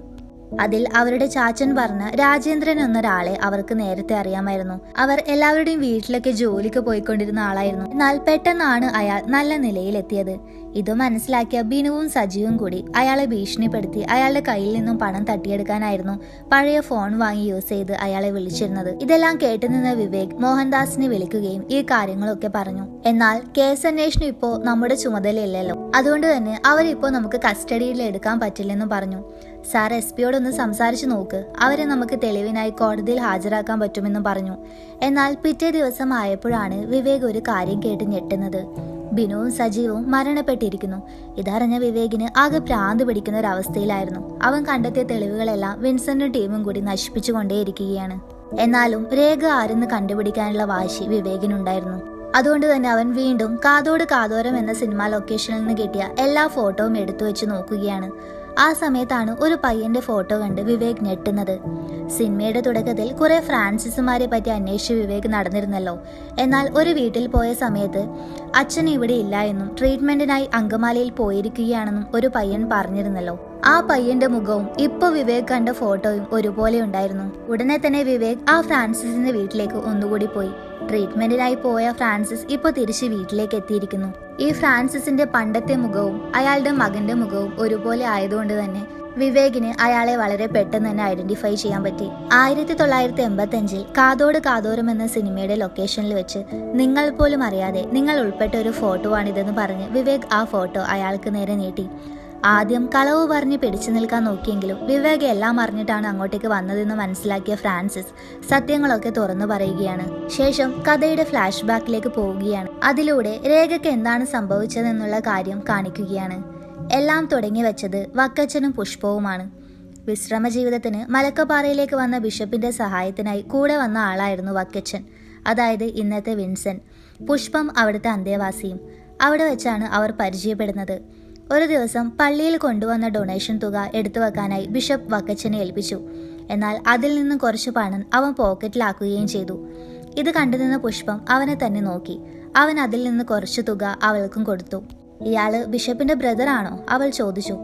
അതിൽ അവരുടെ ചാച്ചൻ പറഞ്ഞ രാജേന്ദ്രൻ എന്നൊരാളെ അവർക്ക് നേരത്തെ അറിയാമായിരുന്നു. അവർ എല്ലാവരുടെയും വീട്ടിലൊക്കെ ജോലിക്ക് പോയിക്കൊണ്ടിരുന്ന ആളായിരുന്നു. എന്നാൽ പെട്ടെന്നാണ് അയാൾ നല്ല നിലയിലെത്തിയത്. ഇത് മനസ്സിലാക്കിയ ബിനുവും സജീവും കൂടി അയാളെ ഭീഷണിപ്പെടുത്തി അയാളുടെ കയ്യിൽ നിന്നും പണം തട്ടിയെടുക്കാനായിരുന്നു പഴയ ഫോൺ വാങ്ങി യൂസ് ചെയ്ത് അയാളെ വിളിച്ചിരുന്നത്. ഇതെല്ലാം കേട്ടുനിന്ന വിവേക് മോഹൻദാസിനെ വിളിക്കുകയും ഈ കാര്യങ്ങളൊക്കെ പറഞ്ഞു. എന്നാൽ കേസ് അന്വേഷണം ഇപ്പോ നമ്മുടെ ചുമതലയല്ലല്ലോ, അതുകൊണ്ട് തന്നെ അവരിപ്പോ നമുക്ക് കസ്റ്റഡിയിൽ എടുക്കാൻ പറ്റില്ലെന്ന് പറഞ്ഞു. സാർ SP-യോടൊന്ന് സംസാരിച്ചു നോക്ക്, അവരെ നമുക്ക് തെളിവിനായി കോടതിയിൽ ഹാജരാക്കാൻ പറ്റുമെന്നും പറഞ്ഞു. എന്നാൽ പിറ്റേ ദിവസം ആയപ്പോഴാണ് വിവേക് ഒരു കാര്യം കേട്ട് ഞെട്ടുന്നത്. ബിനുവും സജീവും മരണപ്പെട്ടിരിക്കുന്നു. ഇതറിഞ്ഞ വിവേകിന് ആകെ ഭ്രാന്ത് പിടിക്കുന്ന ഒരു അവസ്ഥയിലായിരുന്നു. അവൻ കണ്ടെത്തിയ തെളിവുകളെല്ലാം വിൻസെന്റും ടീമും കൂടി നശിപ്പിച്ചുകൊണ്ടേയിരിക്കുകയാണ്. എന്നാലും രേഖ ആരെന്ന് കണ്ടുപിടിക്കാനുള്ള വാശി വിവേകിനുണ്ടായിരുന്നു. അതുകൊണ്ട് തന്നെ അവൻ വീണ്ടും കാതോട് കാതോരം എന്ന സിനിമ ലൊക്കേഷനിൽ നിന്ന് കിട്ടിയ എല്ലാ ഫോട്ടോയും എടുത്തു വെച്ച് നോക്കുകയാണ്. ആ സമയത്താണ് ഒരു പയ്യന്റെ ഫോട്ടോ കണ്ട് വിവേക് ഞെട്ടുന്നത്. സിനിമയുടെ തുടക്കത്തിൽ കുറെ ഫ്രാൻസിസുമാരെ പറ്റി അന്വേഷിച്ച് വിവേക് നടന്നിരുന്നല്ലോ. എന്നാൽ ഒരു വീട്ടിൽ പോയ സമയത്ത് അച്ഛൻ ഇവിടെ ഇല്ല എന്നും ട്രീറ്റ്മെന്റിനായി അങ്കമാലിയിൽ പോയിരിക്കുകയാണെന്നും ഒരു പയ്യൻ പറഞ്ഞിരുന്നല്ലോ. ആ പയ്യന്റെ മുഖവും ഇപ്പൊ വിവേക് കണ്ട ഫോട്ടോയും ഒരുപോലെ ഉണ്ടായിരുന്നു. ഉടനെ തന്നെ വിവേക് ആ ഫ്രാൻസിസിന്റെ വീട്ടിലേക്ക് ഒന്നുകൂടി പോയി. ട്രീറ്റ്മെന്റിനായി പോയ ഫ്രാൻസിസ് ഇപ്പൊ തിരിച്ച് വീട്ടിലേക്ക് എത്തിയിരിക്കുന്നു. ഈ ഫ്രാൻസിസിന്റെ പണ്ടത്തെ മുഖവും അയാളുടെ മകന്റെ മുഖവും ഒരുപോലെ ആയതുകൊണ്ട് തന്നെ വിവേകിന് അയാളെ വളരെ പെട്ടെന്ന് തന്നെ ഐഡന്റിഫൈ ചെയ്യാൻ പറ്റി. 1985 കാതോട് കാതോരം എന്ന സിനിമയുടെ ലൊക്കേഷനിൽ വെച്ച് നിങ്ങൾ പോലും അറിയാതെ നിങ്ങൾ ഉൾപ്പെട്ട ഒരു ഫോട്ടോ ആണിതെന്ന് പറഞ്ഞ് വിവേക് ആ ഫോട്ടോ അയാൾക്ക് നേരെ നീട്ടി. ആദ്യം കളവ് പറഞ്ഞ് പിടിച്ചു നിൽക്കാൻ നോക്കിയെങ്കിലും വിവേക് എല്ലാം അറിഞ്ഞിട്ടാണ് അങ്ങോട്ടേക്ക് വന്നതെന്ന് മനസ്സിലാക്കിയ ഫ്രാൻസിസ് സത്യങ്ങളൊക്കെ തുറന്നു പറയുകയാണ്. ശേഷം കഥയുടെ ഫ്ലാഷ് ബാക്കിലേക്ക് പോവുകയാണ്. അതിലൂടെ രേഖയ്ക്ക് എന്താണ് സംഭവിച്ചതെന്നുള്ള കാര്യം കാണിക്കുകയാണ്. എല്ലാം തുടങ്ങി വെച്ചത് വക്കച്ചനും പുഷ്പവുമാണ്. വിശ്രമ ജീവിതത്തിന് മലക്കപ്പാറയിലേക്ക് വന്ന ബിഷപ്പിന്റെ സഹായത്തിനായി കൂടെ വന്ന ആളായിരുന്നു വക്കച്ചൻ, അതായത് ഇന്നത്തെ വിൻസെന്റ്. പുഷ്പം അവിടുത്തെ അന്തേവാസിയും. അവിടെ വെച്ചാണ് അവർ പരിചയപ്പെടുന്നത്. ഒരു ദിവസം പള്ളിയിൽ കൊണ്ടുവന്ന ഡൊണേഷൻ തുക എടുത്തു വെക്കാനായി ബിഷപ്പ് വക്കച്ചനെ ഏൽപ്പിച്ചു. എന്നാൽ അതിൽ നിന്നും കുറച്ച് പണം അവൻ പോക്കറ്റിലാക്കുകയും ചെയ്തു. ഇത് കണ്ടുനിന്ന പുഷ്പം അവനെ തന്നെ നോക്കി. അവൻ അതിൽ നിന്ന് കുറച്ച് തുക അവൾക്കും കൊടുത്തു. ഇയാള് ബിഷപ്പിന്റെ ബ്രദർ ആണോ? അവൾ ചോദിച്ചു.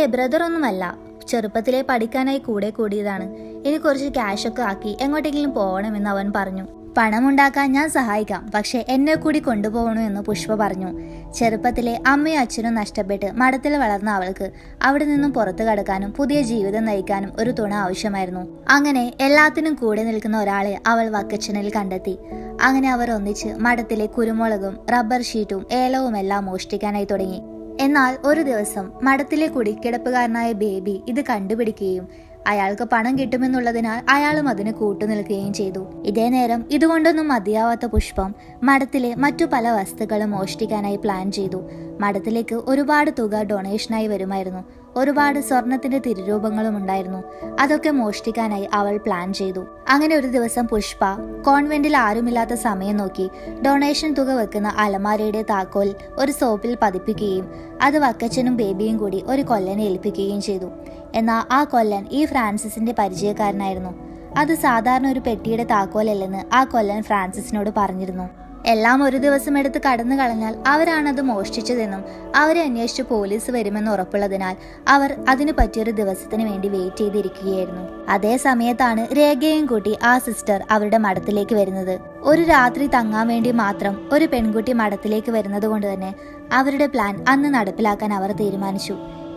ബ്രദർ ഒന്നുമല്ല, ചെറുപ്പത്തിലെ പഠിക്കാനായി കൂടെ കൂടിയതാണ്. ഇനി കുറച്ച് ക്യാഷൊക്കെ ആക്കി എങ്ങോട്ടെങ്കിലും പോകണമെന്ന് അവൻ പറഞ്ഞു. പണമുണ്ടാക്കാൻ ഞാൻ സഹായിക്കാം, പക്ഷെ എന്നെ കൂടി കൊണ്ടുപോകണമെന്ന് പുഷ്പ പറഞ്ഞു. ചെറുപ്പത്തിലെ അമ്മയും അച്ഛനും നഷ്ടപ്പെട്ട് മഠത്തിൽ വളർന്ന അവൾക്ക് അവിടെ നിന്നും പുറത്തു കടക്കാനും പുതിയ ജീവിതം നയിക്കാനും ഒരു തുണ ആവശ്യമായിരുന്നു. അങ്ങനെ എല്ലാത്തിനും കൂടെ നിൽക്കുന്ന ഒരാളെ അവൾ വക്കച്ചനിൽ കണ്ടെത്തി. അങ്ങനെ അവർ ഒന്നിച്ച് മഠത്തിലെ കുരുമുളകും റബ്ബർ ഷീറ്റും ഏലവും എല്ലാം മോഷ്ടിക്കാനായി തുടങ്ങി. എന്നാൽ ഒരു ദിവസം മഠത്തിലെ കുടിക്കിടപ്പുകാരനായ ബേബി ഇത് കണ്ടുപിടിക്കുകയും അയാൾക്ക് പണം കിട്ടുമെന്നുള്ളതിനാൽ അയാളും അതിന് കൂട്ടുനിൽക്കുകയും ചെയ്തു. ഇതേ നേരം ഇതുകൊണ്ടൊന്നും മതിയാവാത്ത പുഷ്പം മഠത്തിലെ മറ്റു പല വസ്തുക്കളും മോഷ്ടിക്കാനായി പ്ലാൻ ചെയ്തു. മഠത്തിലേക്ക് ഒരുപാട് തുക ഡൊണേഷനായി വരുമായിരുന്നു. ഒരുപാട് സ്വർണത്തിന്റെ തിരുരൂപങ്ങളും ഉണ്ടായിരുന്നു. അതൊക്കെ മോഷ്ടിക്കാനായി അവൾ പ്ലാൻ ചെയ്തു. അങ്ങനെ ഒരു ദിവസം പുഷ്പ കോൺവെന്റിൽ ആരുമില്ലാത്ത സമയം നോക്കി ഡൊണേഷൻ തുക വെക്കുന്ന അലമാരയുടെ താക്കോൽ ഒരു സോപ്പിൽ പതിപ്പിക്കുകയും അത് വക്കച്ചനും ബേബിയും കൂടി ഒരു കൊല്ലനെ ഏൽപ്പിക്കുകയും ചെയ്തു. എന്നാൽ ആ കൊല്ലൻ ഈ ഫ്രാൻസിസിന്റെ പരിചയക്കാരനായിരുന്നു. അത് സാധാരണ ഒരു പെട്ടിയുടെ താക്കോലല്ലെന്ന് ആ കൊല്ലൻ ഫ്രാൻസിസിനോട് പറഞ്ഞിരുന്നു. എല്ലാം ഒരു ദിവസം എടുത്ത് കടന്നു കളഞ്ഞാൽ അവരാണത് മോഷ്ടിച്ചതെന്നും അവരെ അന്വേഷിച്ച് പോലീസ് വരുമെന്ന് ഉറപ്പുള്ളതിനാൽ അവർ അതിനു പറ്റിയൊരു ദിവസത്തിന് വേണ്ടി വെയിറ്റ് ചെയ്തിരിക്കുകയായിരുന്നു. അതേ സമയത്താണ് രേഖയും കൂട്ടി ആ സിസ്റ്റർ അവരുടെ മഠത്തിലേക്ക് വരുന്നത്. ഒരു രാത്രി തങ്ങാൻ വേണ്ടി മാത്രം ഒരു പെൺകുട്ടി മഠത്തിലേക്ക് വരുന്നത് കൊണ്ട് തന്നെ അവരുടെ പ്ലാൻ അന്ന് നടപ്പിലാക്കാൻ അവർ തീരുമാനിച്ചു.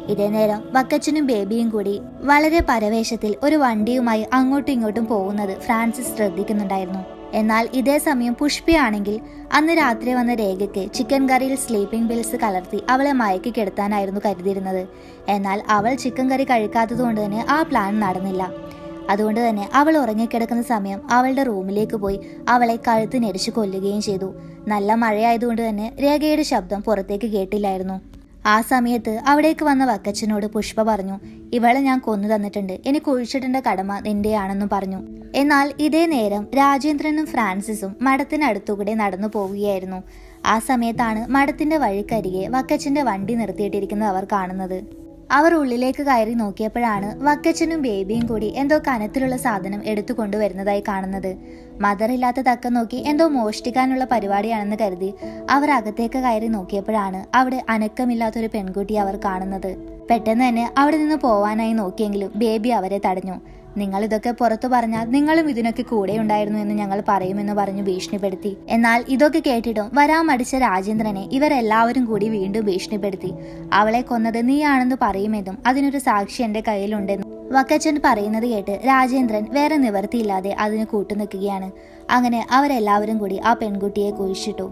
ഇതേ നേരം വക്കച്ചനും ബേബിയും കൂടി വളരെ പരവേശത്തിൽ ഒരു വണ്ടിയുമായി അങ്ങോട്ടും ഇങ്ങോട്ടും പോകുന്നത് ഫ്രാൻസിസ് ശ്രദ്ധിക്കുന്നുണ്ടായിരുന്നു. എന്നാൽ ഇതേ സമയം പുഷ്പയാണെങ്കിൽ അന്ന് രാത്രി വന്ന രേഖയ്ക്ക് ചിക്കൻ കറിയിൽ സ്ലീപ്പിംഗ് പിൽസ് കലർത്തി അവളെ മയക്കി കിടത്താനായിരുന്നു കരുതിയിരുന്നത്. എന്നാൽ അവൾ ചിക്കൻ കറി കഴിക്കാത്തത് കൊണ്ട് തന്നെ ആ പ്ലാൻ നടന്നില്ല. അതുകൊണ്ട് തന്നെ അവൾ ഉറങ്ങിക്കിടക്കുന്ന സമയം അവളുടെ റൂമിലേക്ക് പോയി അവളെ കഴുത്ത് ഞെരിച്ചു കൊല്ലുകയും ചെയ്തു. നല്ല മഴയായതുകൊണ്ട് തന്നെ രേഖയുടെ ശബ്ദം പുറത്തേക്ക് കേട്ടില്ലായിരുന്നു. ആ സമയത്ത് അവിടേക്ക് വന്ന വക്കച്ചനോട് പുഷ്പ പറഞ്ഞു, ഇവളെ ഞാൻ കൊന്നു തന്നിട്ടുണ്ട്, എനിക്ക് ഒഴിച്ചിടേണ്ട കടമ നിന്റെയാണെന്ന് പറഞ്ഞു. എന്നാൽ ഇതേ നേരം രാജേന്ദ്രനും ഫ്രാൻസിസും മഠത്തിനടുത്തുകൂടെ നടന്നു പോവുകയായിരുന്നു. ആ സമയത്താണ് മഠത്തിന്റെ വഴിക്കരികെ വക്കച്ചന്റെ വണ്ടി നിർത്തിയിട്ടിരിക്കുന്നത് അവർ കാണുന്നത്. അവർ ഉള്ളിലേക്ക് കയറി നോക്കിയപ്പോഴാണ് വക്കച്ചനും ബേബിയും കൂടി എന്തോ കനത്തിലുള്ള സാധനം എടുത്തു കൊണ്ടുവരുന്നതായി കാണുന്നത്. മദറില്ലാത്ത തക്കം നോക്കി എന്തോ മോഷ്ടിക്കാനുള്ള പരിപാടിയാണെന്ന് കരുതി അവർ അകത്തേക്ക് കയറി നോക്കിയപ്പോഴാണ് അവിടെ അനക്കമില്ലാത്തൊരു പെൺകുട്ടിയെ അവർ കാണുന്നത്. പെട്ടെന്ന് തന്നെ അവിടെ നിന്ന് പോവാനായി നോക്കിയെങ്കിലും ബേബി അവരെ തടഞ്ഞു. നിങ്ങൾ ഇതൊക്കെ പുറത്തു പറഞ്ഞാൽ നിങ്ങളും ഇതിനൊക്കെ കൂടെ ഉണ്ടായിരുന്നു എന്ന് ഞങ്ങൾ പറയുമെന്ന് പറഞ്ഞു ഭീഷണിപ്പെടുത്തി. എന്നാൽ ഇതൊക്കെ കേട്ടിട്ടും വരാൻ മടിച്ച രാജേന്ദ്രനെ ഇവരെല്ലാവരും കൂടി വീണ്ടും ഭീഷണിപ്പെടുത്തി. അവളെ കൊന്നത് നീയാണെന്ന് പറയുമെന്നും അതിനൊരു സാക്ഷി എന്റെ കയ്യിലുണ്ടെന്നും വക്കച്ചൻ പറയുന്നത് കേട്ട് രാജേന്ദ്രൻ വേറെ നിവർത്തിയില്ലാതെ അതിന് കൂട്ടുനിൽക്കുകയാണ്. അങ്ങനെ അവരെല്ലാവരും കൂടി ആ പെൺകുട്ടിയെ കുഴിച്ചിട്ടു.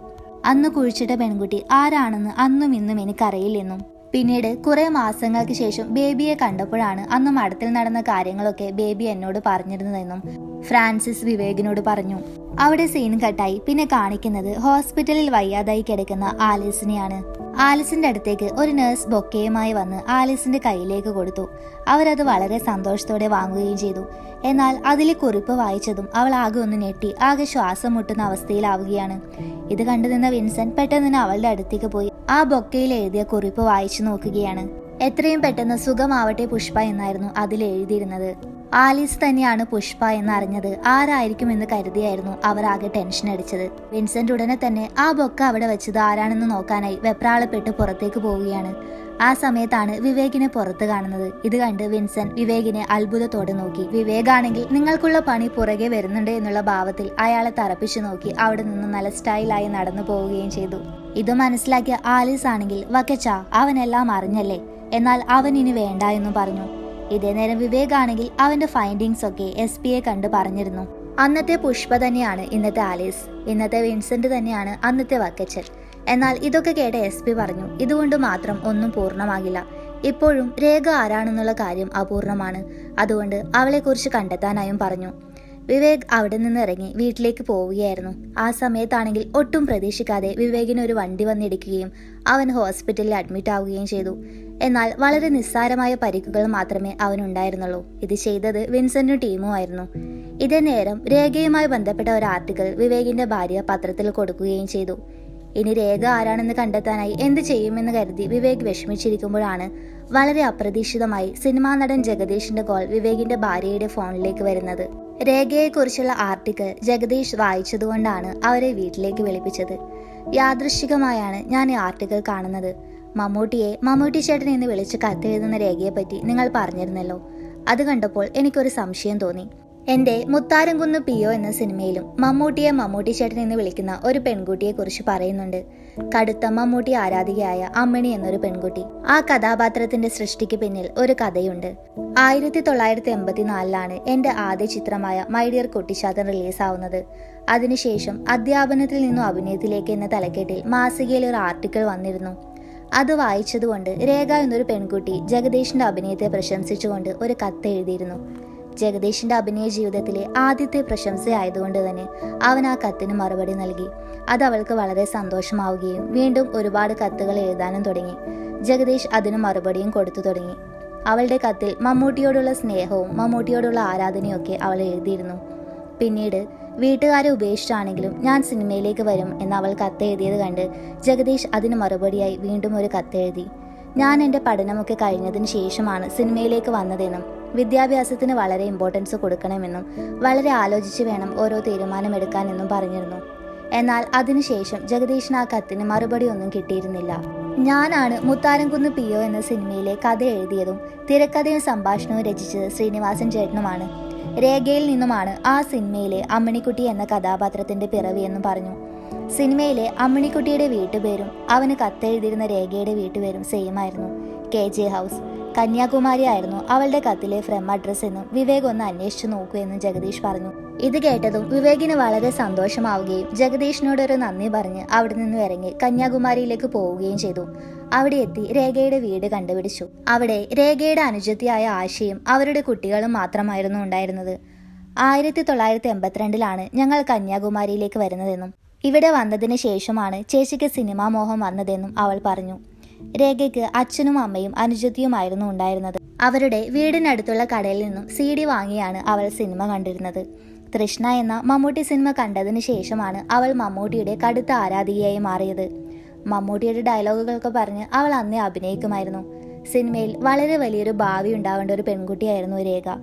അന്ന് കുഴിച്ചിട്ട പെൺകുട്ടി ആരാണെന്ന് അന്നും ഇന്നും എനിക്കറിയില്ലെന്നും പിന്നീട് കുറെ മാസങ്ങൾക്ക് ശേഷം ബേബിയെ കണ്ടപ്പോഴാണ് അന്ന് മഠത്തിൽ നടന്ന കാര്യങ്ങളൊക്കെ ബേബി എന്നോട് പറഞ്ഞിരുന്നതെന്നും ഫ്രാൻസിസ് വിവേകിനോട് പറഞ്ഞു. അവിടെ സീൻ കട്ടായി. പിന്നെ കാണിക്കുന്നത് ഹോസ്പിറ്റലിൽ വയ്യാതായി കിടക്കുന്ന ആലീസിനെയാണ്. ആലിസിന്റെ അടുത്തേക്ക് ഒരു നഴ്സ് ബൊക്കയുമായി വന്ന് ആലീസിന്റെ കയ്യിലേക്ക് കൊടുത്തു. അവരത് വളരെ സന്തോഷത്തോടെ വാങ്ങുകയും ചെയ്തു. എന്നാൽ അതിലെ കുറിപ്പ് വായിച്ചതും അവൾ ആകെ ഒന്ന് ഞെട്ടി ആകെ ശ്വാസം മുട്ടുന്ന അവസ്ഥയിലാവുകയാണ്. ഇത് കണ്ടു നിന്ന വിൻസെന്റ് പെട്ടെന്ന് അവളുടെ അടുത്തേക്ക് പോയി ആ ബൊക്കയിൽ എഴുതിയ കുറിപ്പ് വായിച്ചു നോക്കുകയാണ്. എത്രയും പെട്ടെന്ന് സുഖമാവട്ടെ പുഷ്പ എന്നായിരുന്നു അതിൽ എഴുതിയിരുന്നത്. ആലീസ് തന്നെയാണ് പുഷ്പ എന്നറിഞ്ഞത് ആരായിരിക്കും എന്ന് കരുതിയായിരുന്നു അവർ ആകെ ടെൻഷൻ അടിച്ചത്. വിൻസെന്റ് ഉടനെ തന്നെ ആ ബൊക്ക അവിടെ വെച്ചത് ആരാണെന്ന് നോക്കാനായി വെപ്രാളപ്പെട്ട് പുറത്തേക്ക് പോവുകയാണ്. ആ സമയത്താണ് വിവേകിനെ പുറത്ത് കാണുന്നത്. ഇത് കണ്ട് വിൻസെന്റ് വിവേകിനെ അത്ഭുതത്തോടെ നോക്കി. വിവേകാണെങ്കിൽ നിങ്ങൾക്കുള്ള പണി പുറകെ വരുന്നുണ്ട് എന്നുള്ള ഭാവത്തിൽ അയാളെ തറപ്പിച്ചു നോക്കി അവിടെ നിന്ന് നല്ല സ്റ്റൈലായി നടന്നു പോവുകയും ചെയ്തു. ഇത് മനസ്സിലാക്കിയ ആലീസ് ആണെങ്കിൽ വക്കച്ച അവനെല്ലാം അറിഞ്ഞല്ലേ, എന്നാൽ അവൻ ഇനി വേണ്ട എന്നും പറഞ്ഞു. ഇതേ നേരം വിവേകാണെങ്കിൽ അവന്റെ ഫൈൻഡിങ്സ് ഒക്കെ SP കണ്ട് പറഞ്ഞിരുന്നു. അന്നത്തെ പുഷ്പ തന്നെയാണ് ഇന്നത്തെ ആലീസ്, ഇന്നത്തെ വിൻസെന്റ് തന്നെയാണ് അന്നത്തെ വക്കച്ചൻ. എന്നാൽ ഇതൊക്കെ കേട്ട SP പറഞ്ഞു, ഇതുകൊണ്ട് മാത്രം ഒന്നും പൂർണ്ണമാകില്ല. ഇപ്പോഴും രേഖ ആരാണെന്നുള്ള കാര്യം അപൂർണമാണ്. അതുകൊണ്ട് അവളെക്കുറിച്ച് കണ്ടെത്താനായും പറഞ്ഞു. വിവേക് അവിടെ നിന്ന് ഇറങ്ങി വീട്ടിലേക്ക് പോവുകയായിരുന്നു. ആ സമയത്താണെങ്കിൽ ഒട്ടും പ്രതീക്ഷിക്കാതെ വിവേകിന് ഒരു വണ്ടി വന്നിടിക്കുകയും അവൻ ഹോസ്പിറ്റലിൽ അഡ്മിറ്റ് ആവുകയും ചെയ്തു. എന്നാൽ വളരെ നിസ്സാരമായ പരിക്കുകൾ മാത്രമേ അവനുണ്ടായിരുന്നുള്ളൂ. ഇത് ചെയ്തത് വിൻസെന്റും ടീമുമായിരുന്നു. ഇതേ നേരം രേഖയുമായി ബന്ധപ്പെട്ട ഒരു ആർട്ടിക്കിൾ വിവേകിന്റെ ഭാര്യ പത്രത്തിൽ കൊടുക്കുകയും ചെയ്തു. ഇനി രേഖ ആരാണെന്ന് കണ്ടെത്താനായി എന്ത് ചെയ്യുമെന്ന് കരുതി വിവേക് വിഷമിച്ചിരിക്കുമ്പോഴാണ് വളരെ അപ്രതീക്ഷിതമായി സിനിമാ നടൻ ജഗദീഷിന്റെ കോൾ വിവേകിന്റെ ഭാര്യയുടെ ഫോണിലേക്ക് വരുന്നത്. രേഖയെക്കുറിച്ചുള്ള ആർട്ടിക്കിൾ ജഗദീഷ് വായിച്ചതുകൊണ്ടാണ് അവരെ വീട്ടിലേക്ക് വിളിപ്പിച്ചത്. യാദൃശ്ചികമായാണ് ഞാൻ ഈ ആർട്ടിക്കിൾ കാണുന്നത്. മമ്മൂട്ടി ചേട്ടൻ എന്ന് വിളിച്ച് കത്തെഴുതുന്ന രേഖയെപ്പറ്റി നിങ്ങൾ പറഞ്ഞിരുന്നല്ലോ. അത് കണ്ടപ്പോൾ എനിക്കൊരു സംശയം തോന്നി. എന്റെ മുത്താരംകുന്ന് PO എന്ന സിനിമയിലും മമ്മൂട്ടി ചേട്ടൻ എന്ന് വിളിക്കുന്ന ഒരു പെൺകുട്ടിയെ കുറിച്ച് പറയുന്നുണ്ട്. കടുത്ത മമ്മൂട്ടി ആരാധികയായ അമ്മിണി എന്നൊരു പെൺകുട്ടി. ആ കഥാപാത്രത്തിന്റെ സൃഷ്ടിക്ക് പിന്നിൽ ഒരു കഥയുണ്ട്. 1984 എന്റെ ആദ്യ ചിത്രമായ മൈ ഡിയർ കുട്ടിച്ചാത്തൻ റിലീസാവുന്നത്. അതിനുശേഷം അധ്യാപനത്തിൽ നിന്നും അഭിനയത്തിലേക്ക് എന്ന തലക്കെട്ടിൽ മാസികയിൽ ഒരു ആർട്ടിക്കിൾ വന്നിരുന്നു. അത് വായിച്ചതുകൊണ്ട് രേഖ എന്നൊരു പെൺകുട്ടി ജഗദീഷിന്റെ അഭിനയത്തെ പ്രശംസിച്ചുകൊണ്ട് ഒരു കത്ത് എഴുതിയിരുന്നു. ജഗദീഷിന്റെ അഭിനയ ജീവിതത്തിലെ ആദ്യത്തെ പ്രശംസയായതുകൊണ്ട് തന്നെ അവൻ ആ കത്തിന് മറുപടി നൽകി. അത് അവൾക്ക് വളരെ സന്തോഷമാവുകയും വീണ്ടും ഒരുപാട് കത്തുകൾ എഴുതാനും തുടങ്ങി. ജഗദീഷ് അതിന് മറുപടിയും കൊടുത്തു തുടങ്ങി. അവളുടെ കത്തിൽ മമ്മൂട്ടിയോടുള്ള സ്നേഹവും മമ്മൂട്ടിയോടുള്ള ആരാധനയും ഒക്കെ അവൾ എഴുതിയിരുന്നു. പിന്നീട് വീട്ടുകാരെ ഉപേക്ഷിച്ചാണെങ്കിലും ഞാൻ സിനിമയിലേക്ക് വരും എന്ന് അവൾ കത്തെഴുതിയത് കണ്ട് ജഗദീഷ് അതിന് മറുപടിയായി വീണ്ടും ഒരു കത്തെഴുതി. ഞാൻ എൻ്റെ പഠനമൊക്കെ കഴിഞ്ഞതിന് ശേഷമാണ് സിനിമയിലേക്ക് വന്നതെന്നും വിദ്യാഭ്യാസത്തിന് വളരെ ഇമ്പോർട്ടൻസ് കൊടുക്കണമെന്നും വളരെ ആലോചിച്ച് വേണം ഓരോ തീരുമാനമെടുക്കാനെന്നും പറഞ്ഞിരുന്നു. എന്നാൽ അതിനുശേഷം ജഗദീഷിന് ആ കത്തിന് മറുപടി ഒന്നും കിട്ടിയിരുന്നില്ല. ഞാനാണ് മുത്താരംകുന്ന് PO എന്ന സിനിമയിലെ കഥ എഴുതിയതും തിരക്കഥയും സംഭാഷണവും രചിച്ചത് ശ്രീനിവാസൻ ചേട്ടനുമാണ്. രേഖയിൽ നിന്നുമാണ് ആ സിനിമയിലെ അമ്മിണിക്കുട്ടി എന്ന കഥാപാത്രത്തിന്റെ പിറവിയെന്നും പറഞ്ഞു. സിനിമയിലെ അമ്മിണിക്കുട്ടിയുടെ വീട്ടുപേരും അവന് കത്തെഴുതിയിരുന്ന രേഖയുടെ വീട്ടുപേരും സെയിം ആയിരുന്നു. KJ ഹൗസ്, കന്യാകുമാരി ആയിരുന്നു അവളുടെ കത്തിലെ ഫ്രം അഡ്രസ് എന്നും വിവേക് ഒന്ന് അന്വേഷിച്ചു നോക്കൂ എന്നും ജഗദീഷ് പറഞ്ഞു. ഇത് കേട്ടതും വിവേകിന് വളരെ സന്തോഷമാവുകയും ജഗദീഷിനോടൊരു നന്ദി പറഞ്ഞ് അവിടെ നിന്നും ഇറങ്ങി കന്യാകുമാരിയിലേക്ക് പോവുകയും ചെയ്തു. അവിടെ എത്തി രേഖയുടെ വീട് കണ്ടുപിടിച്ചു. അവിടെ രേഖയുടെ അനുജത്തിയായ ആശയും അവരുടെ കുട്ടികളും മാത്രമായിരുന്നു ഉണ്ടായിരുന്നത്. 1982 ഞങ്ങൾ കന്യാകുമാരിയിലേക്ക് വരുന്നതെന്നും ഇവിടെ വന്നതിന് ശേഷമാണ് ചേച്ചിക്ക് സിനിമാ മോഹം വന്നതെന്നും അവൾ പറഞ്ഞു. രേഖയ്ക്ക് അച്ഛനും അമ്മയും അനുജത്തിയുമായിരുന്നു ഉണ്ടായിരുന്നത്. അവരുടെ വീടിനടുത്തുള്ള കടയിൽ നിന്നും CD വാങ്ങിയാണ് അവൾ സിനിമ കണ്ടിരുന്നത്. തൃഷ്ണ എന്ന മമ്മൂട്ടി സിനിമ കണ്ടതിന് ശേഷമാണ് അവൾ മമ്മൂട്ടിയുടെ കടുത്ത ആരാധികയായി മാറിയത്. മമ്മൂട്ടിയുടെ ഡയലോഗുകളൊക്കെ പറഞ്ഞ് അവൾ അന്നേ അഭിനയിക്കുമായിരുന്നു. സിനിമയിൽ വളരെ വലിയൊരു ഭാവി ഉണ്ടാവേണ്ട ഒരു പെൺകുട്ടിയായിരുന്നു രേഖ.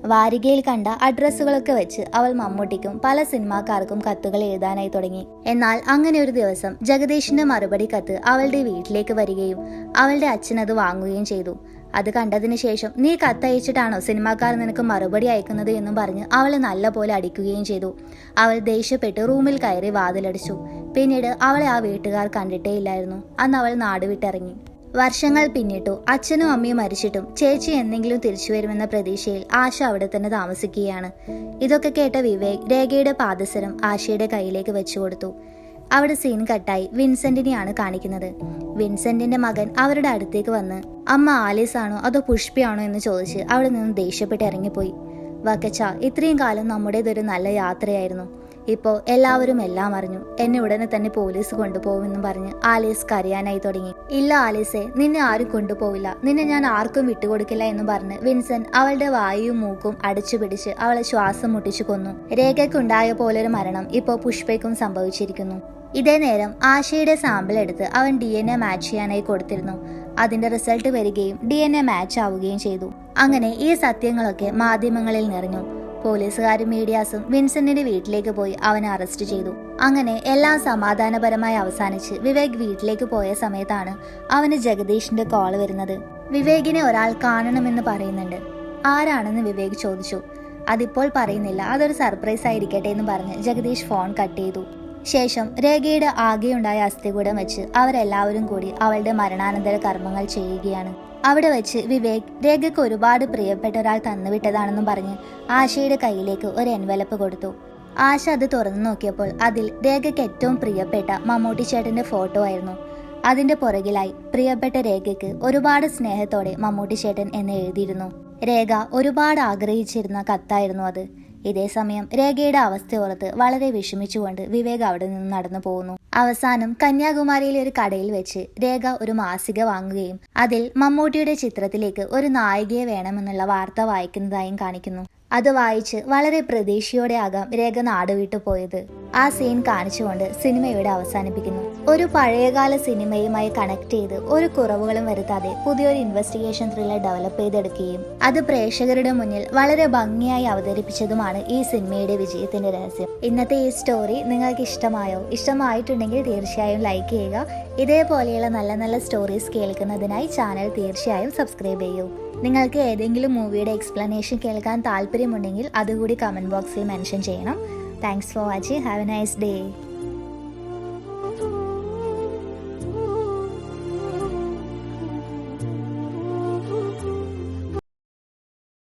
വാരികയിൽ കണ്ട അഡ്രസ്സുകളൊക്കെ വെച്ച് അവൾ മമ്മൂട്ടിക്കും പല സിനിമാക്കാർക്കും കത്തുകൾ എഴുതാനായി തുടങ്ങി. എന്നാൽ അങ്ങനെ ഒരു ദിവസം ജഗദീഷിന്റെ മറുപടി കത്ത് അവളുടെ വീട്ടിലേക്ക് വരികയും അവളുടെ അച്ഛൻ അത് വാങ്ങുകയും ചെയ്തു. അത് കണ്ടതിന് ശേഷം നീ കത്തയച്ചിട്ടാണോ സിനിമാക്കാർ നിനക്ക് മറുപടി അയക്കുന്നത് എന്നും പറഞ്ഞ് അവളെ നല്ലപോലെ അടിക്കുകയും ചെയ്തു. അവൾ ദേഷ്യപ്പെട്ട് റൂമിൽ കയറി വാതിലടിച്ചു. പിന്നീട് അവളെ ആ വീട്ടുകാർ കണ്ടിട്ടേ ഇല്ലായിരുന്നു. അന്ന് അവൾ നാടുവിട്ടിറങ്ങി. വർഷങ്ങൾ പിന്നിട്ടു. അച്ഛനും അമ്മയും മരിച്ചിട്ടും ചേച്ചി എന്തെങ്കിലും തിരിച്ചു വരുമെന്ന പ്രതീക്ഷയിൽ ആശ അവിടെ തന്നെ താമസിക്കുകയാണ്. ഇതൊക്കെ കേട്ട വിവേക് രേഖയുടെ പാദസരം ആശയുടെ കയ്യിലേക്ക് വെച്ചു കൊടുത്തു. അവിടെ സീൻ കട്ടായി വിൻസെന്റിനെയാണ് കാണിക്കുന്നത്. വിൻസെന്റിന്റെ മകൻ അവരുടെ അടുത്തേക്ക് വന്ന് അമ്മ ആലീസ് ആണോ അതോ പുഷ്പയാണോ എന്ന് ചോദിച്ച് അവിടെ നിന്ന് ദേഷ്യപ്പെട്ട് ഇറങ്ങിപ്പോയി. വക്കച്ച, ഇത്രയും കാലം നമ്മുടേതൊരു നല്ല യാത്രയായിരുന്നു. ഇപ്പോൾ എല്ലാവരും എല്ലാം അറിഞ്ഞു. എന്നെ ഉടനെ തന്നെ പോലീസ് കൊണ്ടുപോകുമെന്നും പറഞ്ഞ് ആലീസ് കരയാനായി തുടങ്ങി. ഇല്ല ആലീസെ, നിന്നെ ആരും കൊണ്ടുപോവില്ല, നിന്നെ ഞാൻ ആർക്കും വിട്ടുകൊടുക്കില്ല എന്ന് പറഞ്ഞ് വിൻസെന്റ് അവളുടെ വായും മൂക്കും അടിച്ചു പിടിച്ച് അവളെ ശ്വാസം മുട്ടിച്ചു കൊന്നു. രേഖയ്ക്കുണ്ടായ പോലൊരു മരണം ഇപ്പോൾ പുഷ്പയ്ക്കും സംഭവിച്ചിരിക്കുന്നു. ഇതേ നേരം ആശയുടെ സാമ്പിൾ എടുത്ത് അവൻ DNA മാച്ച് ചെയ്യാനായി കൊടുത്തിരുന്നു. അതിന്റെ റിസൾട്ട് വരികയും DNA മാച്ച് ആവുകയും ചെയ്തു. അങ്ങനെ ഈ സത്യങ്ങളൊക്കെ മാധ്യമങ്ങളിൽ നിറഞ്ഞു. പോലീസുകാരും മീഡിയാസും വിൻസെന്റിന്റെ വീട്ടിലേക്ക് പോയി അവനെ അറസ്റ്റ് ചെയ്തു. അങ്ങനെ എല്ലാം സമാധാനപരമായി അവസാനിച്ച് വിവേക് വീട്ടിലേക്ക് പോയ സമയത്താണ് അവന് ജഗദീഷിന്റെ കോൾ വരുന്നത്. വിവേകിനെ ഒരാൾ കാണണമെന്ന് പറയുന്നുണ്ട്. ആരാണെന്ന് വിവേക് ചോദിച്ചു. അതിപ്പോൾ പറയുന്നില്ല, അതൊരു സർപ്രൈസ് ആയിരിക്കട്ടെ എന്ന് പറഞ്ഞ് ജഗദീഷ് ഫോൺ കട്ട് ചെയ്തു. ശേഷം രേഖയുടെ ആകെയുണ്ടായ അസ്ഥികൂടം വെച്ച് അവരെല്ലാവരും കൂടി അവളുടെ മരണാനന്തര കർമ്മങ്ങൾ ചെയ്യുകയാണ്. അവിടെ വെച്ച് വിവേക് രേഖയ്ക്ക് ഒരുപാട് പ്രിയപ്പെട്ട ഒരാൾ തന്നുവിട്ടതാണെന്നും പറഞ്ഞ് ആശയുടെ കയ്യിലേക്ക് ഒരു എൻവലപ്പ് കൊടുത്തു. ആശ അത് തുറന്നു നോക്കിയപ്പോൾ അതിൽ രേഖയ്ക്ക് ഏറ്റവും പ്രിയപ്പെട്ട മമ്മൂട്ടി ചേട്ടന്റെ ഫോട്ടോ ആയിരുന്നു. അതിന്റെ പുറകിലായി പ്രിയപ്പെട്ട രേഖയ്ക്ക് ഒരുപാട് സ്നേഹത്തോടെ മമ്മൂട്ടി ചേട്ടൻ എന്ന് എഴുതിയിരുന്നു. രേഖ ഒരുപാട് ആഗ്രഹിച്ചിരുന്ന കത്തായിരുന്നു അത്. ഇതേ സമയം രേഖയുടെ അവസ്ഥ ഓർത്ത് വളരെ വിഷമിച്ചുകൊണ്ട് വിവേക് അവിടെ നിന്ന് നടന്നു പോകുന്നു. അവസാനം കന്യാകുമാരിയിലെ ഒരു കടയിൽ വെച്ച് രേഖ ഒരു മാസിക വാങ്ങുകയും അതിൽ മമ്മൂട്ടിയുടെ ചിത്രത്തിലേക്ക് ഒരു നായികയെ വേണമെന്നുള്ള വാർത്ത വായിക്കുന്നതായും കാണിക്കുന്നു. അത് വായിച്ച് വളരെ പ്രതീക്ഷയോടെ ആകാം രേഖ നാടുവിട്ടു പോയത്. ആ സീൻ കാണിച്ചുകൊണ്ട് സിനിമ ഇവിടെ അവസാനിപ്പിക്കുന്നു. ഒരു പഴയകാല സിനിമയുമായി കണക്ട് ചെയ്ത് ഒരു കുറവുകളും വരുത്താതെ പുതിയൊരു ഇൻവെസ്റ്റിഗേഷൻ ത്രില്ലർ ഡെവലപ്പ് ചെയ്തെടുക്കുകയും അത് പ്രേക്ഷകരുടെ മുന്നിൽ വളരെ ഭംഗിയായി അവതരിപ്പിച്ചതുമാണ് ഈ സിനിമയുടെ വിജയത്തിന്റെ രഹസ്യം. ഇന്നത്തെ ഈ സ്റ്റോറി നിങ്ങൾക്ക് ഇഷ്ടമായോ? ഇഷ്ടമായിട്ടുണ്ടെങ്കിൽ തീർച്ചയായും ലൈക്ക് ചെയ്യുക. ഇതേപോലെയുള്ള നല്ല നല്ല സ്റ്റോറീസ് കേൾക്കുന്നതിനായി ചാനൽ തീർച്ചയായും സബ്സ്ക്രൈബ് ചെയ്യൂ. നിങ്ങൾക്ക് ഏതെങ്കിലും മൂവിയുടെ എക്സ്പ്ലനേഷൻ കേൾക്കാൻ താല്പര്യമുണ്ടെങ്കിൽ അതുകൂടി കമൻറ്റ് ബോക്സിൽ മെൻഷൻ ചെയ്യണം. Thanks for watching. Have A nice day.